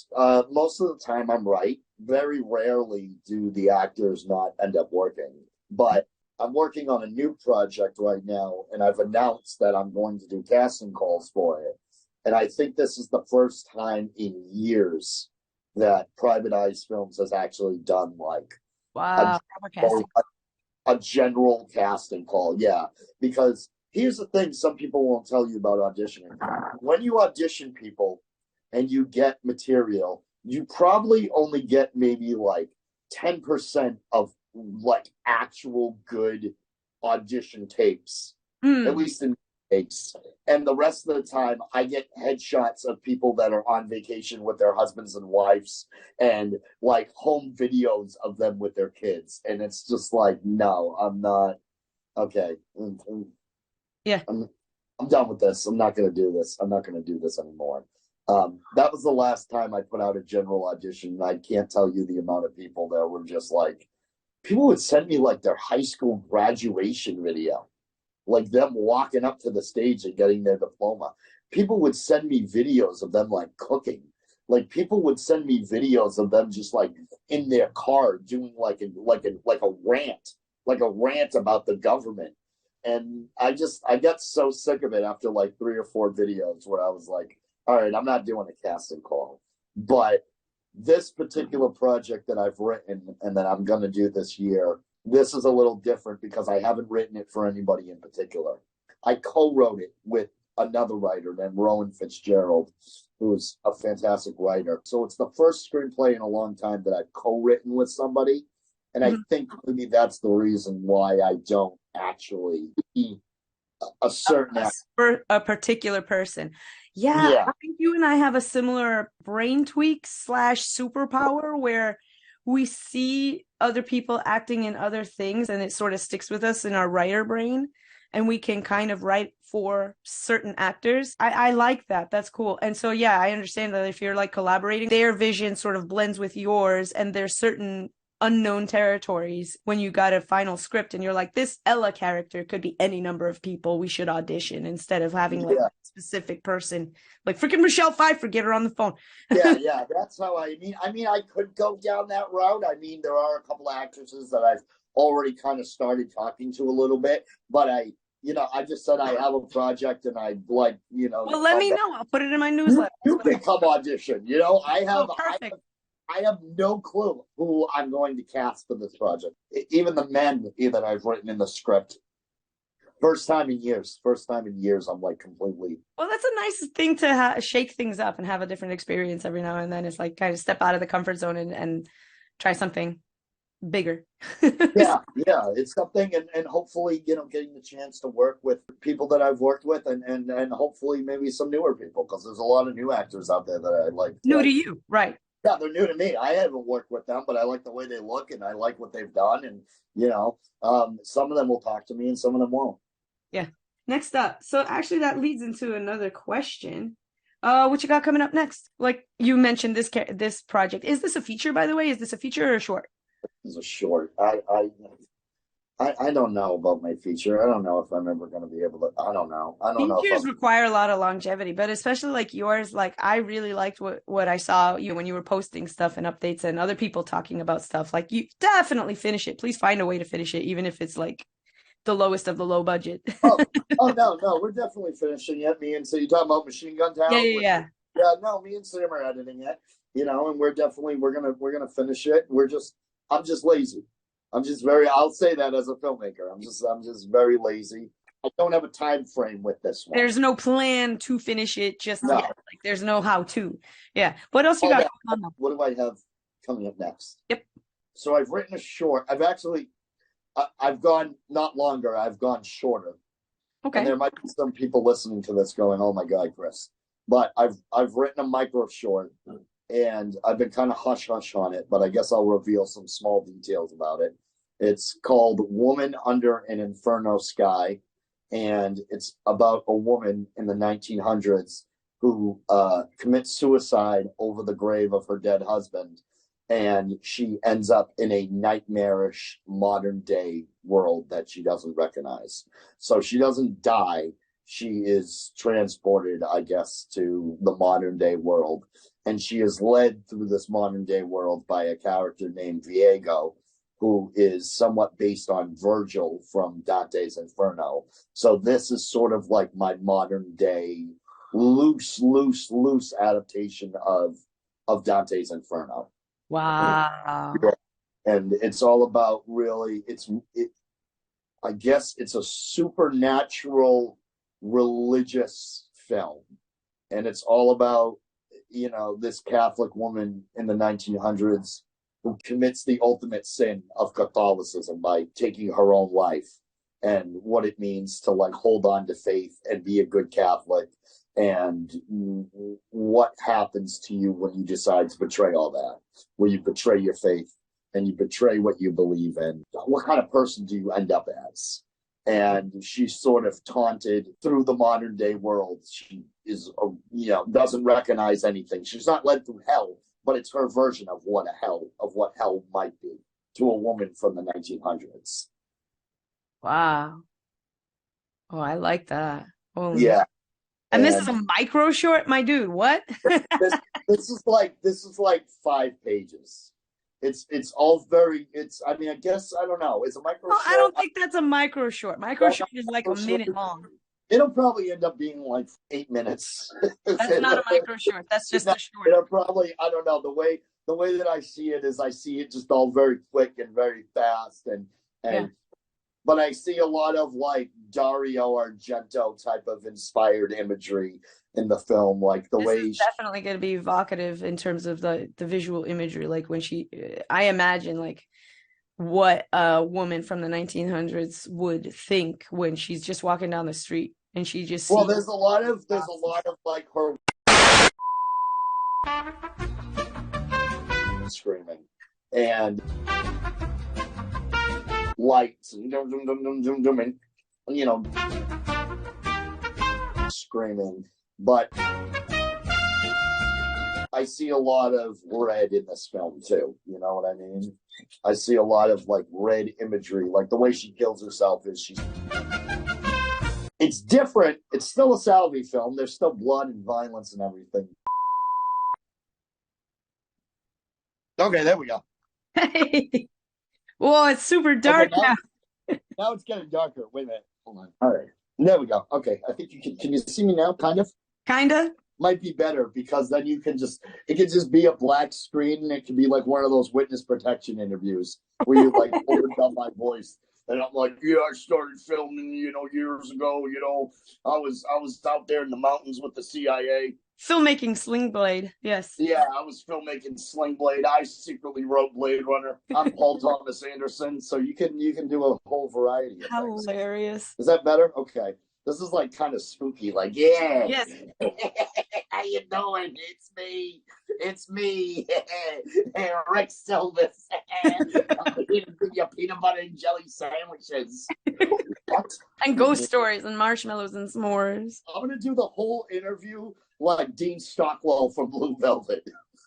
most of the time, I'm right. Very rarely do the actors not end up working. But I'm working on a new project right now, and I've announced that I'm going to do casting calls for it. And I think this is the first time in years that Private Eyes Films has actually done like a Wow. Proper casting. a general casting call. Yeah, because here's the thing: some people won't tell you about auditioning. When you audition people and you get material, you probably only get maybe like 10% of like actual good audition tapes, at least in tapes. And the rest of the time, I get headshots of people that are on vacation with their husbands and wives and like home videos of them with their kids. And it's just like, no, I'm not. Okay. Yeah. I'm done with this. I'm not going to do this. I'm not going to do this anymore. That was the last time I put out a general audition. I can't tell you the amount of people that were just like, people would send me like their high school graduation video, like them walking up to the stage and getting their diploma. People would send me videos of them like cooking. Like people would send me videos of them just like in their car doing like a rant about the government. And I got so sick of it after like 3 or 4 videos where I was like, all right, I'm not doing a casting call. But this particular project that I've written and that I'm going to do this year, this is a little different because I haven't written it for anybody in particular. I co-wrote it with another writer named Rowan Fitzgerald, who's a fantastic writer. So it's the first screenplay in a long time that I've co-written with somebody. And I think maybe that's the reason why I don't actually be a certain For a particular person. Yeah, Yeah. I think you and I have a similar brain tweak slash superpower where we see other people acting in other things and it sort of sticks with us in our writer brain and we can kind of write for certain actors. I like that. That's cool. And so, yeah, I understand that if you're like collaborating, their vision sort of blends with yours and there's certain unknown territories when you got a final script and you're like, this Ella character could be any number of people, we should audition instead of having like a specific person, like freaking Michelle Pfeiffer, get her on the phone. Yeah, that's how I mean I could go down that route. I mean there are a couple of actresses that I've already kind of started talking to a little bit, but I just said I have a project and I'd like, Well, let me know. I'll put it in my newsletter. you can come audition. Perfect. I have no clue who I'm going to cast for this project. Even the men that I've written in the script. First time in years, I'm like completely. Well, that's a nice thing to shake things up and have a different experience every now and then. It's like kind of step out of the comfort zone and try something bigger. Yeah, it's something, and hopefully, getting the chance to work with people that I've worked with, and hopefully maybe some newer people because there's a lot of new actors out there that I like. New to you, right? Yeah, they're new to me. I haven't worked with them, but I like the way they look and I like what they've done. And, some of them will talk to me and some of them won't. Yeah. Next up. So actually that leads into another question. What you got coming up next? Like you mentioned this project. Is this a feature, by the way? Is this a feature or a short? It's a short. I don't know about my feature. I don't know if I'm ever going to be able to. I don't know. Features require a lot of longevity, but especially like yours, like I really liked what I saw you when you were posting stuff and updates and other people talking about stuff. Like you definitely finish it. Please find a way to finish it, even if it's like the lowest of the low budget. oh no, we're definitely finishing it. Me and so you talking about Machine Gun Town? Yeah. Yeah, no, me and Sam are editing it. And we're gonna finish it. I'm just lazy. I'll say that as a filmmaker. I'm just very lazy. I don't have a time frame with this one. There's no plan to finish it just yet. Like there's no how to. Yeah. What else you got going on? What do I have coming up next? Yep. So I've written a short. I've gone not longer. I've gone shorter. Okay. And there might be some people listening to this going, "Oh my God, Kris!" But I've written a micro short and I've been kind of hush hush on it, but I guess I'll reveal some small details about it. It's called Woman Under an Inferno Sky, and it's about a woman in the 1900s who commits suicide over the grave of her dead husband, and she ends up in a nightmarish modern day world that she doesn't recognize. So she doesn't die. She is transported, I guess, to the modern day world. And she is led through this modern day world by a character named Viego, who is somewhat based on Virgil from Dante's Inferno. So this is sort of like my modern day loose adaptation of Dante's Inferno. Wow. And it's all about really, I guess it's a supernatural religious film. And it's all about, you know, this Catholic woman in the 1900s who commits the ultimate sin of Catholicism by taking her own life, and what it means to like hold on to faith and be a good Catholic, and what happens to you when you decide to betray all that, where you betray your faith and you betray what you believe in. What kind of person do you end up as? And she's sort of taunted through the modern day world. She is, you know, doesn't recognize anything. She's not led through hell, but it's her version of what hell might be to a woman from the 1900s. Wow. Oh, I like that. Holy Yeah. And this is a micro short, my dude. What? this is like 5 pages. It's all very. I mean, I guess I don't know. It's a micro. I don't think that's a micro short. Micro short is like a minute long. It'll probably end up being like 8 minutes. That's not a micro short. That's just a short. It'll probably. I don't know. The way that I see it is I see it just all very quick and very fast and. Yeah. But I see a lot of like Dario Argento type of inspired imagery in the film, like the way is definitely going to be evocative in terms of the visual imagery. Like when I imagine like what a woman from the 1900s would think when she's just walking down the street and she just well, there's a lot of like her screaming and lights and you know, screaming. But I see a lot of red in this film too. You know what I mean? I see a lot of like red imagery, like the way she kills herself is it's different. It's still a Salvi film. There's still blood and violence and everything. Okay, there we go. Whoa, it's super dark now. Now it's getting darker. Wait a minute. Hold on. All right. There we go. Okay. I think you can you see me now? Kind of? Kinda? Might be better because then it can just be a black screen and it can be like one of those witness protection interviews where you like hold up my voice. And I'm like, yeah, I started filming, you know, years ago, you know, I was out there in the mountains with the CIA. Filmmaking Sling Blade, yes. Yeah, I was filmmaking Sling Blade. I secretly wrote Blade Runner. I'm Paul Thomas Anderson, so you can do a whole variety of things. Hilarious. Is that better? Okay. This is like kind of spooky. Like, yeah. Yes. How you doing? It's me. Rik Silvas. I'm here to bring you peanut butter and jelly sandwiches. What? And ghost stories and marshmallows and s'mores. I'm going to do the whole interview like Dean Stockwell from Blue Velvet.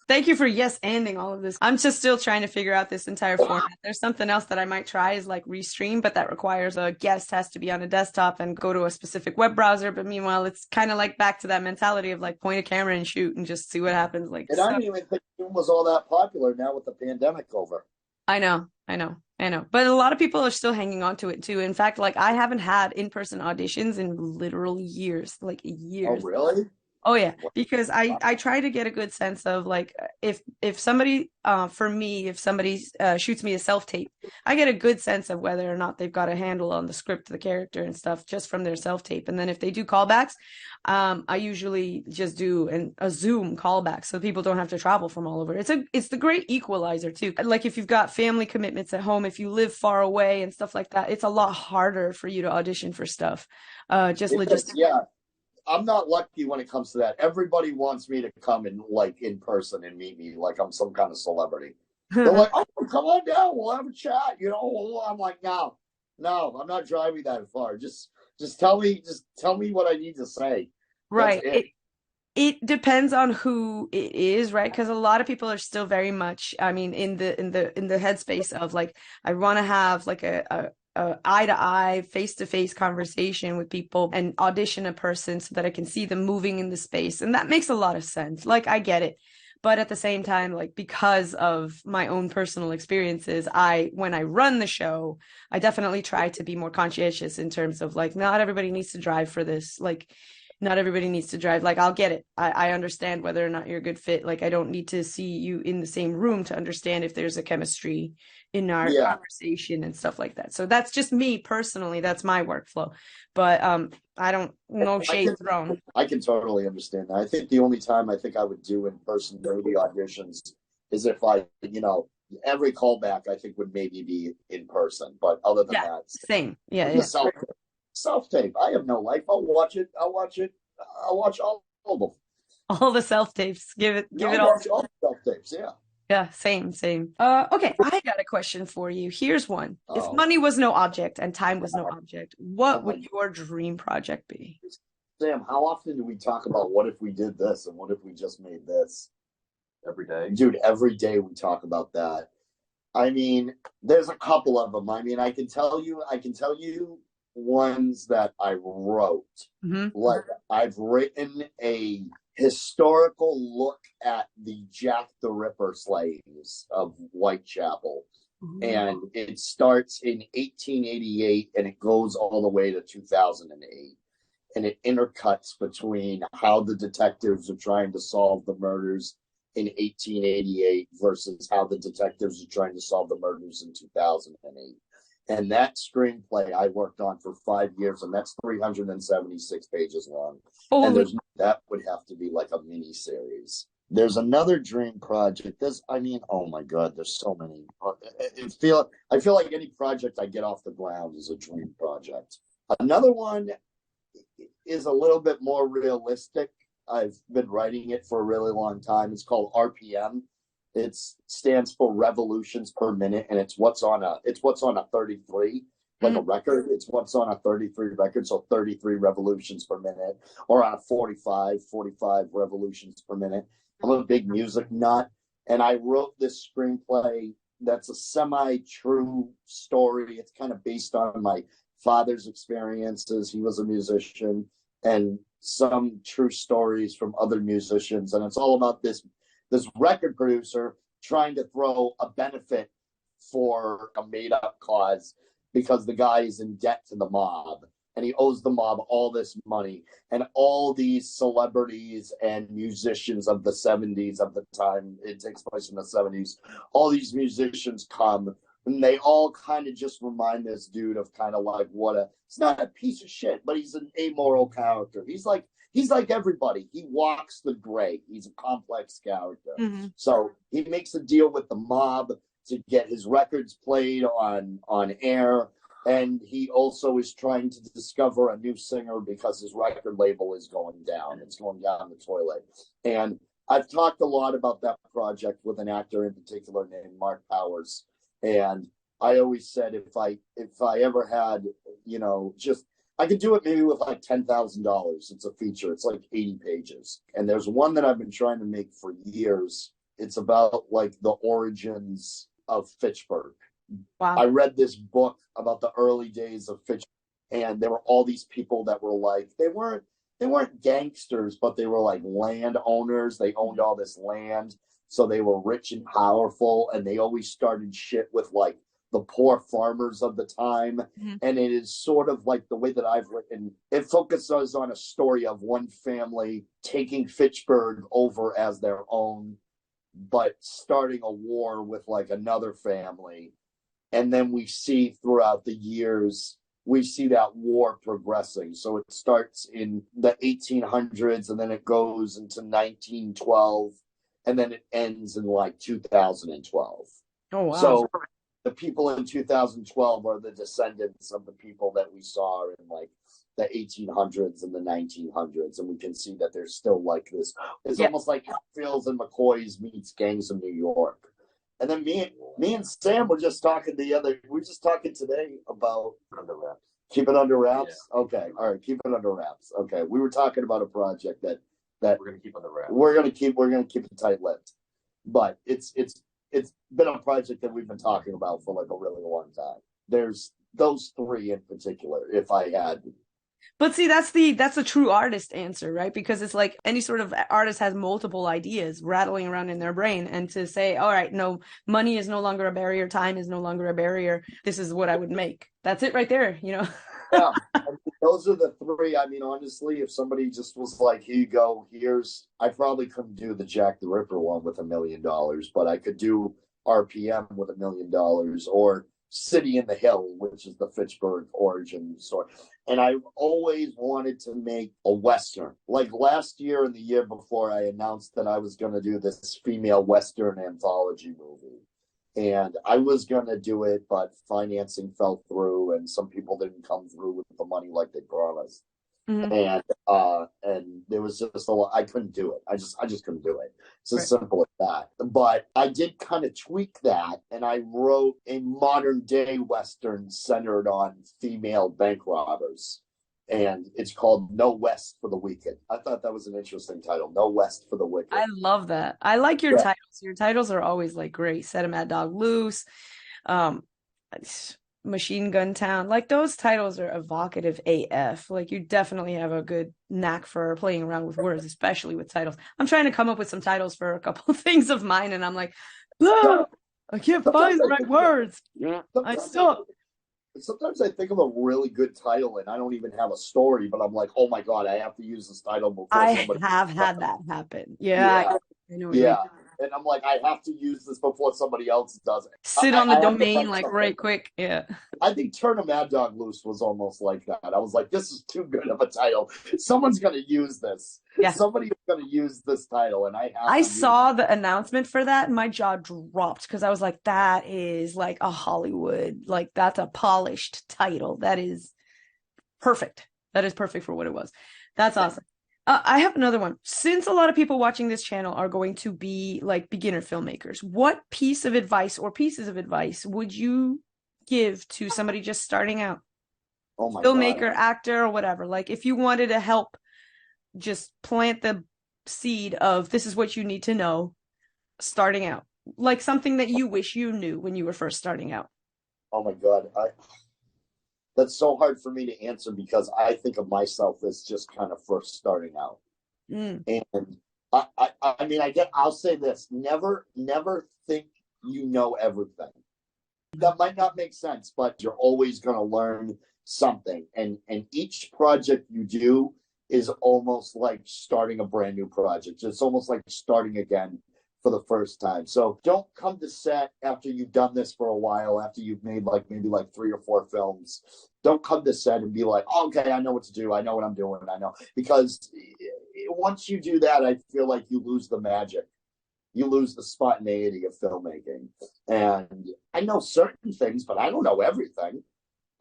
Thank you for yes-anding all of this. I'm just still trying to figure out this entire format. There's something else that I might try is like restream, but that requires a guest has to be on a desktop and go to a specific web browser. But meanwhile, it's kind of like back to that mentality of like point a camera and shoot and just see what happens. Like, and I didn't even think Zoom was all that popular now with the pandemic over. I know. But a lot of people are still hanging on to it too. In fact, like I haven't had in-person auditions in literal years, like years. Oh, really? Oh yeah, because I try to get a good sense of like if somebody for me if somebody shoots me a self-tape, I get a good sense of whether or not they've got a handle on the script, the character and stuff just from their self-tape. And then if they do callbacks, I usually just do a Zoom callback so people don't have to travel from all over. It's the great equalizer too. Like if you've got family commitments at home, if you live far away and stuff like that, it's a lot harder for you to audition for stuff. Just logistically. Yeah. I'm not lucky when it comes to that. Everybody wants me to come in like in person and meet me like I'm some kind of celebrity. They're like, oh, come on down, we'll have a chat. You know, I'm like, no, I'm not driving that far. Just tell me what I need to say. Right. It depends on who it is, right? Because a lot of people are still very much, I mean, in the headspace of like, I want to have like a eye-to-eye, face-to-face conversation with people and audition a person so that I can see them moving in the space. And that makes a lot of sense. Like, I get it. But at the same time, like, because of my own personal experiences, when I run the show, I definitely try to be more conscientious in terms of like, not everybody needs to drive for this. Like, not everybody needs to drive. Like, I'll get it. I understand whether or not you're a good fit. Like, I don't need to see you in the same room to understand if there's a chemistry in our conversation and stuff like that. So that's just me personally. That's my workflow. But I don't, no shade thrown. I can totally understand that. I think the only time I think I would do in-person movie auditions is if I, every callback I think would maybe be in person. But other than that, same. Yeah. Self-tape. I have no life. I'll watch it. I'll watch all of them. All the self-tapes. Give it all. Watch all the self-tapes, yeah. Yeah, same. Okay, I got a question for you. Here's one. If money was no object and time was no object, what would your dream project be? Sam, how often do we talk about what if we did this and what if we just made this? Every day. Dude, every day we talk about that. I mean, there's a couple of them. I mean, I can tell you ones that I wrote. Mm-hmm. Like, I've written a historical look at the Jack the Ripper slayings of Whitechapel. Mm-hmm. And it starts in 1888 and it goes all the way to 2008. And it intercuts between how the detectives are trying to solve the murders in 1888 versus how the detectives are trying to solve the murders in 2008. And that screenplay I worked on for 5 years, and that's 376 pages long. And that would have to be like a mini series. There's another dream project. Oh my God, there's so many. I feel like any project I get off the ground is a dream project. Another one is a little bit more realistic. I've been writing it for a really long time. It's called RPM. It stands for revolutions per minute, and it's what's on a 33, like a record. It's what's on a 33 record, so 33 revolutions per minute, or on a 45 revolutions per minute. I'm a big music nut, and I wrote this screenplay that's a semi-true story. It's kind of based on my father's experiences. He was a musician, and some true stories from other musicians, and it's all about this record producer trying to throw a benefit for a made-up cause because the guy is in debt to the mob and he owes the mob all this money. And all these celebrities and musicians of the 70s, of the time it takes place in the 70s, all these musicians come and they all kind of just remind this dude of kind of like he's not a piece of shit, but he's an amoral character. He's like everybody. He walks the gray. He's a complex character. Mm-hmm. So he makes a deal with the mob to get his records played on air. And he also is trying to discover a new singer because his record label is going down. It's going down the toilet. And I've talked a lot about that project with an actor in particular named Mark Powers. And I always said if I ever had, I could do it maybe with like $10,000. It's a feature. It's like 80 pages. And there's one that I've been trying to make for years. It's about like the origins of Fitchburg. Wow. I read this book about the early days of Fitchburg, and there were all these people that were like, they weren't gangsters, but they were like landowners. They owned all this land. So they were rich and powerful, and they always started shit with like the poor farmers of the time. Mm-hmm. And it is sort of like the way that I've written, it focuses on a story of one family taking Fitchburg over as their own, but starting a war with like another family. And then we see throughout the years, we see that war progressing. So it starts in the 1800s, and then it goes into 1912, and then it ends in like 2012. Oh, wow. So the people in 2012 are the descendants of the people that we saw in like the 1800s and the 1900s, and we can see that there's still like this. It's almost like Hatfields and McCoys meets Gangs of New York. And then me and Sam were just talking today about Under wraps. keep it under wraps. Yeah. Okay, all right, keep it under wraps. Okay, we were talking about a project that we're gonna keep under wraps. We're gonna keep it tight-lipped, but it's been a project that we've been talking about for like a really long time. There's those three in particular. If I had. But see, that's a true artist answer, right? Because it's like any sort of artist has multiple ideas rattling around in their brain, and to say, all right, no, money is no longer a barrier, time is no longer a barrier. This is what I would make. That's it right there, you know? Yeah, I mean, those are the three. I mean, honestly, if somebody just was like, here you go, I probably couldn't do the Jack the Ripper one with $1 million, but I could do RPM with $1 million, or City in the Hill, which is the Fitchburg origin story. And I always wanted to make a Western. Like last year and the year before, I announced that I was going to do this female Western anthology movie. And I was going to do it, but financing fell through, and some people didn't come through with the money like they promised. Mm-hmm. And there was just a lot. I couldn't do it. I just couldn't do it. It's as simple as that. But I did kind of tweak that, and I wrote a modern day Western centered on female bank robbers. And it's called No West for the Wicked. I thought that was an interesting title. No West for the Wicked. I love that. I like your titles. Your titles are always like great. Set a Mad Dog Loose, Machine Gun Town. Like those titles are evocative AF. Like you definitely have a good knack for playing around with words, especially with titles. I'm trying to come up with some titles for a couple of things of mine, and I'm like, no, I can't find the right words. I suck. Sometimes I think of a really good title and I don't even have a story, but I'm like, oh my God, I have to use this title before somebody. I have had that happen. Yeah. I know and I'm like, I have to use this before somebody else does it. Sit on the domain like right quick. Yeah. I think Turn a Mad Dog Loose was almost like that. I was like, this is too good of a title. Someone's going to use this. Yeah. Somebody's going to use this title, and I saw the announcement for that, and my jaw dropped because I was like, that is like a Hollywood, like that's a polished title. That is perfect. That is perfect for what it was. That's awesome. I have another one. Since a lot of people watching this channel are going to be like beginner filmmakers, what piece of advice or pieces of advice would you give to somebody just starting out? Filmmaker, actor, or whatever. Like if you wanted to help just plant the seed of this is what you need to know starting out. Like something that you wish you knew when you were first starting out. Oh my God. That's so hard for me to answer because I think of myself as just kind of first starting out. And I mean, I'll say this, never think you know everything. That might not make sense, but you're always going to learn something. And each project you do is almost like starting a brand new project. It's almost like starting again for the first time. So don't come to set after you've done this for a while, after you've made like maybe like 3 or 4 films. Don't come to set and be like, oh, okay, I know what to do. I know what I'm doing. I know. Because once you do that, I feel like you lose the magic. You lose the spontaneity of filmmaking. And I know certain things, but I don't know everything.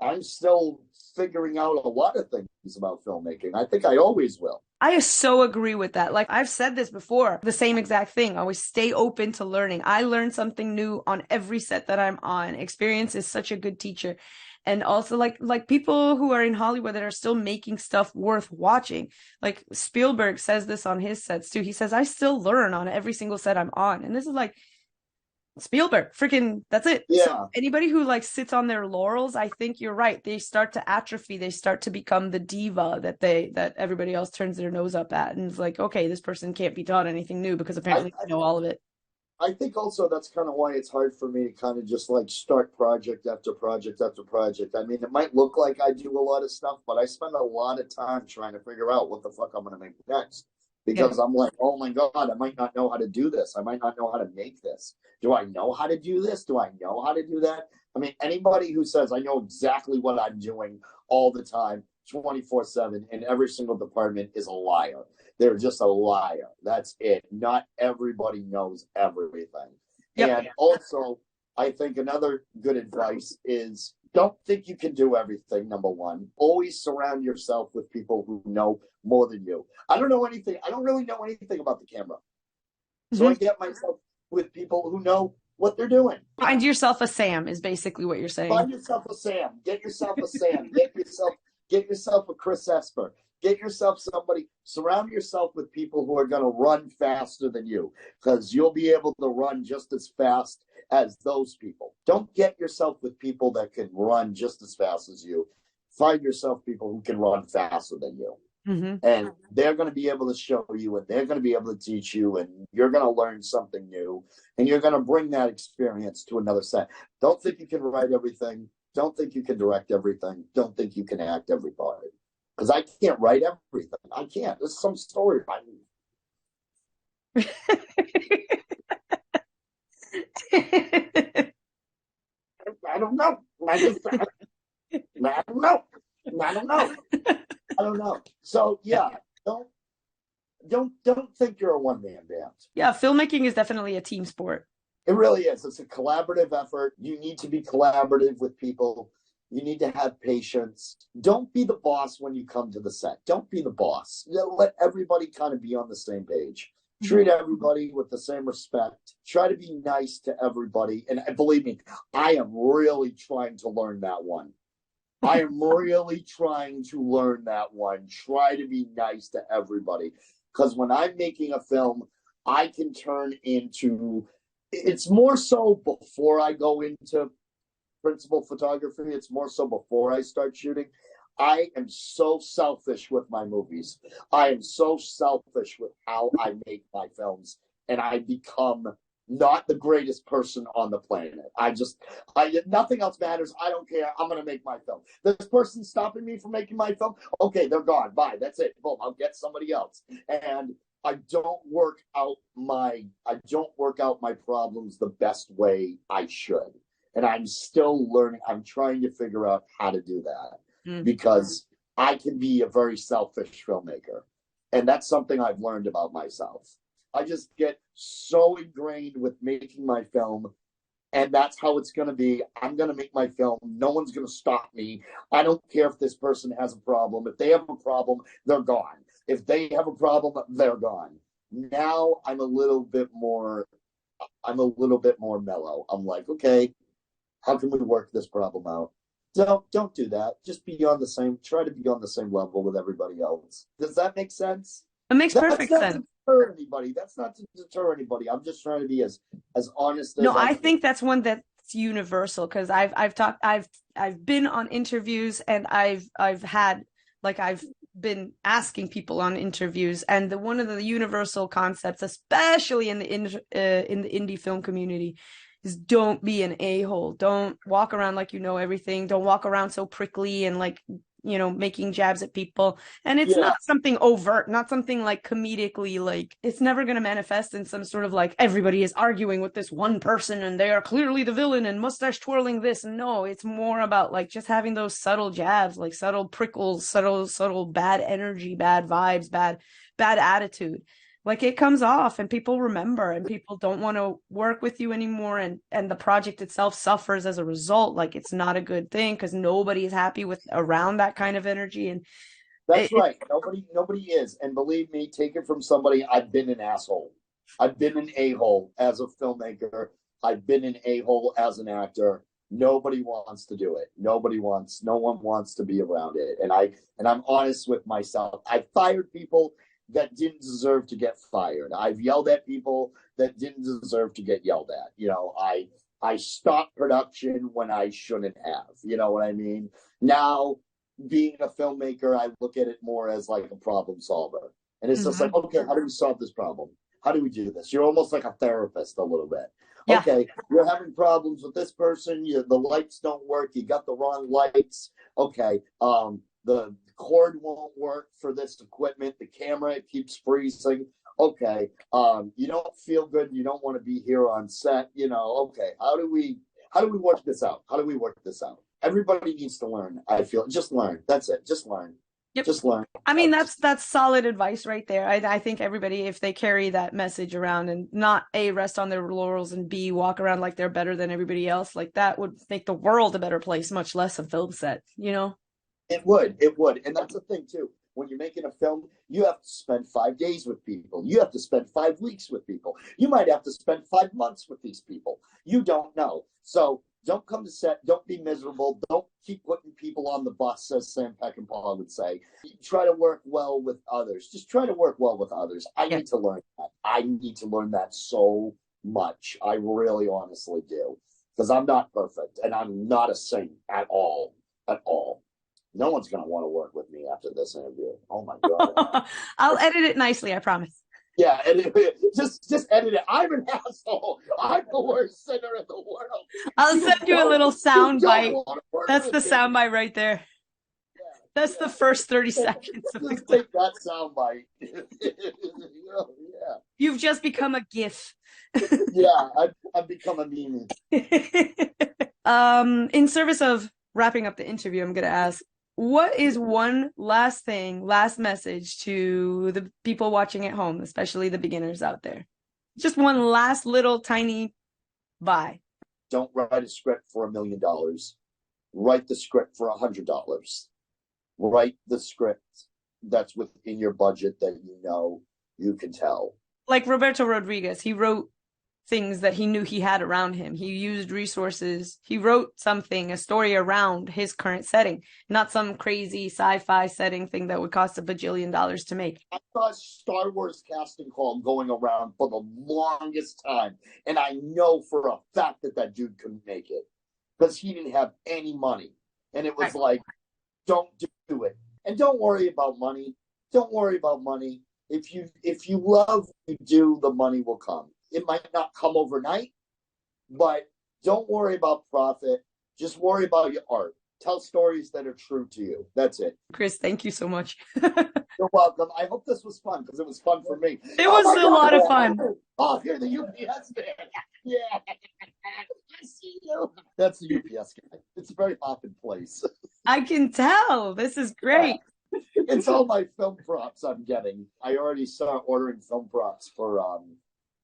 I'm still figuring out a lot of things about filmmaking. I think I always will. I so agree with that. Like I've said this before, the same exact thing. Always stay open to learning. I learn something new on every set that I'm on. Experience is such a good teacher. And also like people who are in Hollywood that are still making stuff worth watching. Like Spielberg says this on his sets too. He says, I still learn on every single set I'm on. And this is like Spielberg, freaking, that's it. Yeah. So anybody who like sits on their laurels, I think you're right. They start to atrophy. They start to become the diva that everybody else turns their nose up at. And it's like, okay, this person can't be taught anything new because apparently they know all of it. I think also that's kind of why it's hard for me to kind of just like start project after project after project. I mean, it might look like I do a lot of stuff, but I spend a lot of time trying to figure out what the fuck I'm going to make next. Because I'm like, oh my God, I might not know how to do this. I might not know how to make this. Do I know how to do this? Do I know how to do that? I mean, anybody who says I know exactly what I'm doing all the time, 24/7 in every single department is a liar. They're just a liar. That's it. Not everybody knows everything. Yep. And also, I think another good advice is Don't think you can do everything, number one. Always surround yourself with people who know more than you. I don't know anything. I don't really know anything about the camera. So I get myself with people who know what they're doing. Find yourself a Sam is basically what you're saying. Find yourself a Sam. Get yourself a Sam. Get yourself a Chris Esper. Get yourself somebody. Surround yourself with people who are going to run faster than you, because you'll be able to run just as fast as those people. Don't get yourself with people that can run just as fast as you. Find yourself people who can run faster than you. And they're going to be able to show you, and they're going to be able to teach you, and you're going to learn something new, and you're going to bring that experience to another set. Don't think you can write everything. Don't think you can direct everything. Don't think you can act every part. Because I can't write everything. I can't. There's some story I need. I don't know. I don't know. So yeah, don't think you're a one-man band. Yeah, filmmaking is definitely a team sport. It really is. It's a collaborative effort. You need to be collaborative with people. You need to have patience. Don't be the boss when you come to the set. Don't be the boss. Let everybody kind of be on the same page. Treat everybody with the same respect. Try to be nice to everybody. And believe me, I am really trying to learn that one. I am really trying to learn that one. Try to be nice to everybody. Because when I'm making a film, I can turn into... It's more so before I go into principal photography. It's more so before I start shooting. I am so selfish with my movies. I am so selfish with how I make my films. And I become not the greatest person on the planet. Nothing else matters. I don't care. I'm going to make my film. This person stopping me from making my film. Okay, they're gone. Bye. That's it. Boom. I'll get somebody else. And I don't work out my problems the best way I should. And I'm still learning. I'm trying to figure out how to do that because I can be a very selfish filmmaker. And that's something I've learned about myself. I just get so ingrained with making my film, and that's how it's going to be. I'm going to make my film. No one's going to stop me. I don't care if this person has a problem. If they have a problem, they're gone. If they have a problem, they're gone. Now I'm a little bit more mellow. I'm like, okay, how can we work this problem out? Don't do that. Just try to be on the same level with everybody else. Does that make sense? It makes perfect sense. That's not to deter anybody. I'm just trying to be as honest as I think that's one that's universal, because I've been on interviews, and I've been asking people on interviews, and one of the universal concepts, especially in the indie film community, is don't be an a-hole. Don't walk around like you know everything. Don't walk around so prickly and making jabs at people. And it's not something overt, not something like comedically, it's never going to manifest in some sort of everybody is arguing with this one person and they are clearly the villain and mustache twirling this. No, it's more about just having those subtle jabs, subtle prickles, subtle bad energy, bad vibes, bad attitude. It comes off and people remember, and people don't want to work with you anymore, and the project itself suffers as a result. It's not a good thing, because nobody is happy with around that kind of energy. And that's right. Nobody is. And believe me, take it from somebody. I've been an asshole. I've been an a-hole as a filmmaker. I've been an a-hole as an actor. Nobody wants to do it. No one wants to be around it. And I'm honest with myself. I fired people that didn't deserve to get fired. I've yelled at people that didn't deserve to get yelled at. I stopped production when I shouldn't have. You know what I mean? Now, being a filmmaker, I look at it more as a problem solver. And it's just okay, how do we solve this problem? How do we do this? You're almost like a therapist a little bit. Yeah. Okay, you're having problems with this person. The lights don't work. You got the wrong lights. Okay, the cord won't work for this equipment. The camera, it keeps freezing. Okay, you don't feel good. You don't want to be here on set. Okay, how do we work this out? Everybody needs to learn. I feel just learn. That's it. Just learn. Yep. Just learn. I mean, that's solid advice right there. I think everybody, if they carry that message around and not A, rest on their laurels, and B, walk around like they're better than everybody else, like that would make the world a better place, much less a film set, you know? It would. And that's the thing too. When you're making a film, you have to spend 5 days with people. You have to spend 5 weeks with people. You might have to spend 5 months with these people. You don't know. So don't come to set. Don't be miserable. Don't keep putting people on the bus, as Sam Peckinpah would say. Try to work well with others. Just try to work well with others. I need to learn that. I need to learn that so much. I really honestly do. Because I'm not perfect. And I'm not a saint at all. At all. No one's going to want to work with me after this interview. Oh, my God. I'll edit it nicely, I promise. Yeah, just edit it. I'm an asshole. I'm the worst singer in the world. I'll send you a little sound bite. That's the sound bite right there. Yeah, that's the first 30 seconds. Just take that sound bite. You've just become a GIF. Yeah, I've become a meme. In service of wrapping up the interview, I'm going to ask, what is one last message to the people watching at home, especially the beginners out there? Just one last little tiny bye. Don't write a script for $1 million. Write the script for $100. Write the script that's within your budget that you know you can tell. Like Roberto Rodriguez, he wrote things that he knew he had around him. He used resources. He wrote a story around his current setting, not some crazy sci-fi setting thing that would cost $1 bajillion to make. I saw a Star Wars casting call going around for the longest time, and I know for a fact that dude couldn't make it because he didn't have any money. And it was like, don't do it. And don't worry about money. Don't worry about money. If you love what you do, the money will come. It might not come overnight, but don't worry about profit. Just worry about your art. Tell stories that are true to you. That's it. Kris, thank you so much. You're welcome. I hope this was fun because it was fun for me. It was a lot of fun. Oh, you're the UPS man. Yeah. I see you. That's the UPS guy. It's a very hopping place. I can tell. This is great. It's all my film props I'm getting. I already started ordering film props for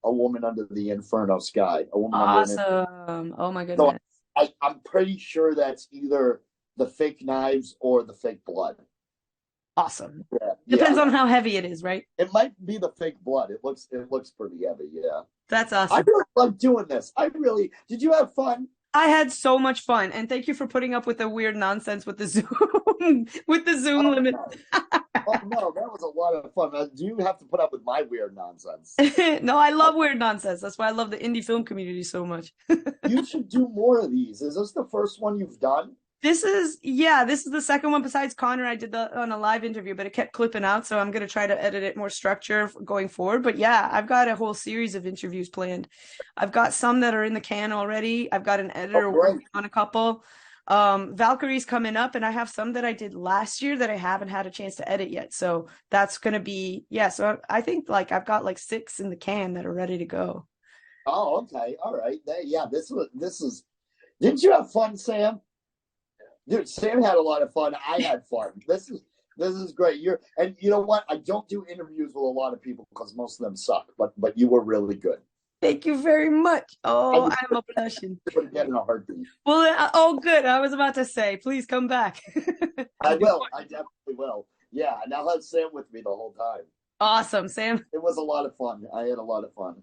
A Woman Under the Inferno Sky. Awesome. Oh my goodness. So I'm pretty sure that's either the fake knives or the fake blood. Awesome. Yeah. Depends on how heavy it is, right? It might be the fake blood. It looks pretty heavy, yeah. That's awesome. I really love doing this. Did you have fun? I had so much fun, and thank you for putting up with the weird nonsense with the Zoom limit. Oh no, that was a lot of fun. Do you have to put up with my weird nonsense? No, I love weird nonsense. That's why I love the indie film community so much. You should do more of these. Is this the first one you've done? This is the second one besides Connor. I did on a live interview, but it kept clipping out, so I'm going to try to edit it more structure going forward. But yeah, I've got a whole series of interviews planned. I've got some that are in the can already. I've got an editor working on a couple. Valkyrie's coming up, and I have some that I did last year that I haven't had a chance to edit yet. So that's going to be, so I think I've got 6 in the can that are ready to go. Oh, okay. All right. Yeah, this is, didn't you have fun, Sam? Dude, Sam had a lot of fun. I had fun. This is great. And you know what? I don't do interviews with a lot of people because most of them suck. But you were really good. Thank you very much. Oh, I'm a passion. Get in a heartbeat. Well, good. I was about to say, please come back. I will. I definitely will. Yeah, and I'll have Sam with me the whole time. Awesome, Sam. It was a lot of fun. I had a lot of fun.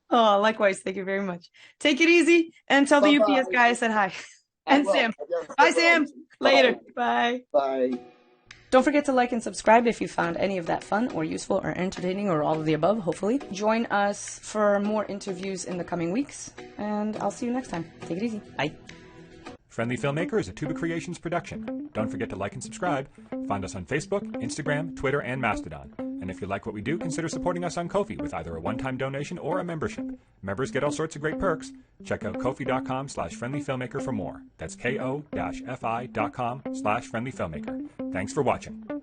Oh, likewise. Thank you very much. Take it easy and tell the UPS guy I said hi. And Sam. Bye, Sam. Later. Bye. Bye. Don't forget to like and subscribe if you found any of that fun or useful or entertaining or all of the above, hopefully. Join us for more interviews in the coming weeks, and I'll see you next time. Take it easy. Bye. Friendly Filmmaker is a Tuba Creations production. Don't forget to like and subscribe. Find us on Facebook, Instagram, Twitter, and Mastodon. And if you like what we do, consider supporting us on Ko-fi with either a one-time donation or a membership. Members get all sorts of great perks. Check out ko-fi.com/friendlyfilmmaker for more. That's ko-fi.com/friendlyfilmmaker. Thanks for watching.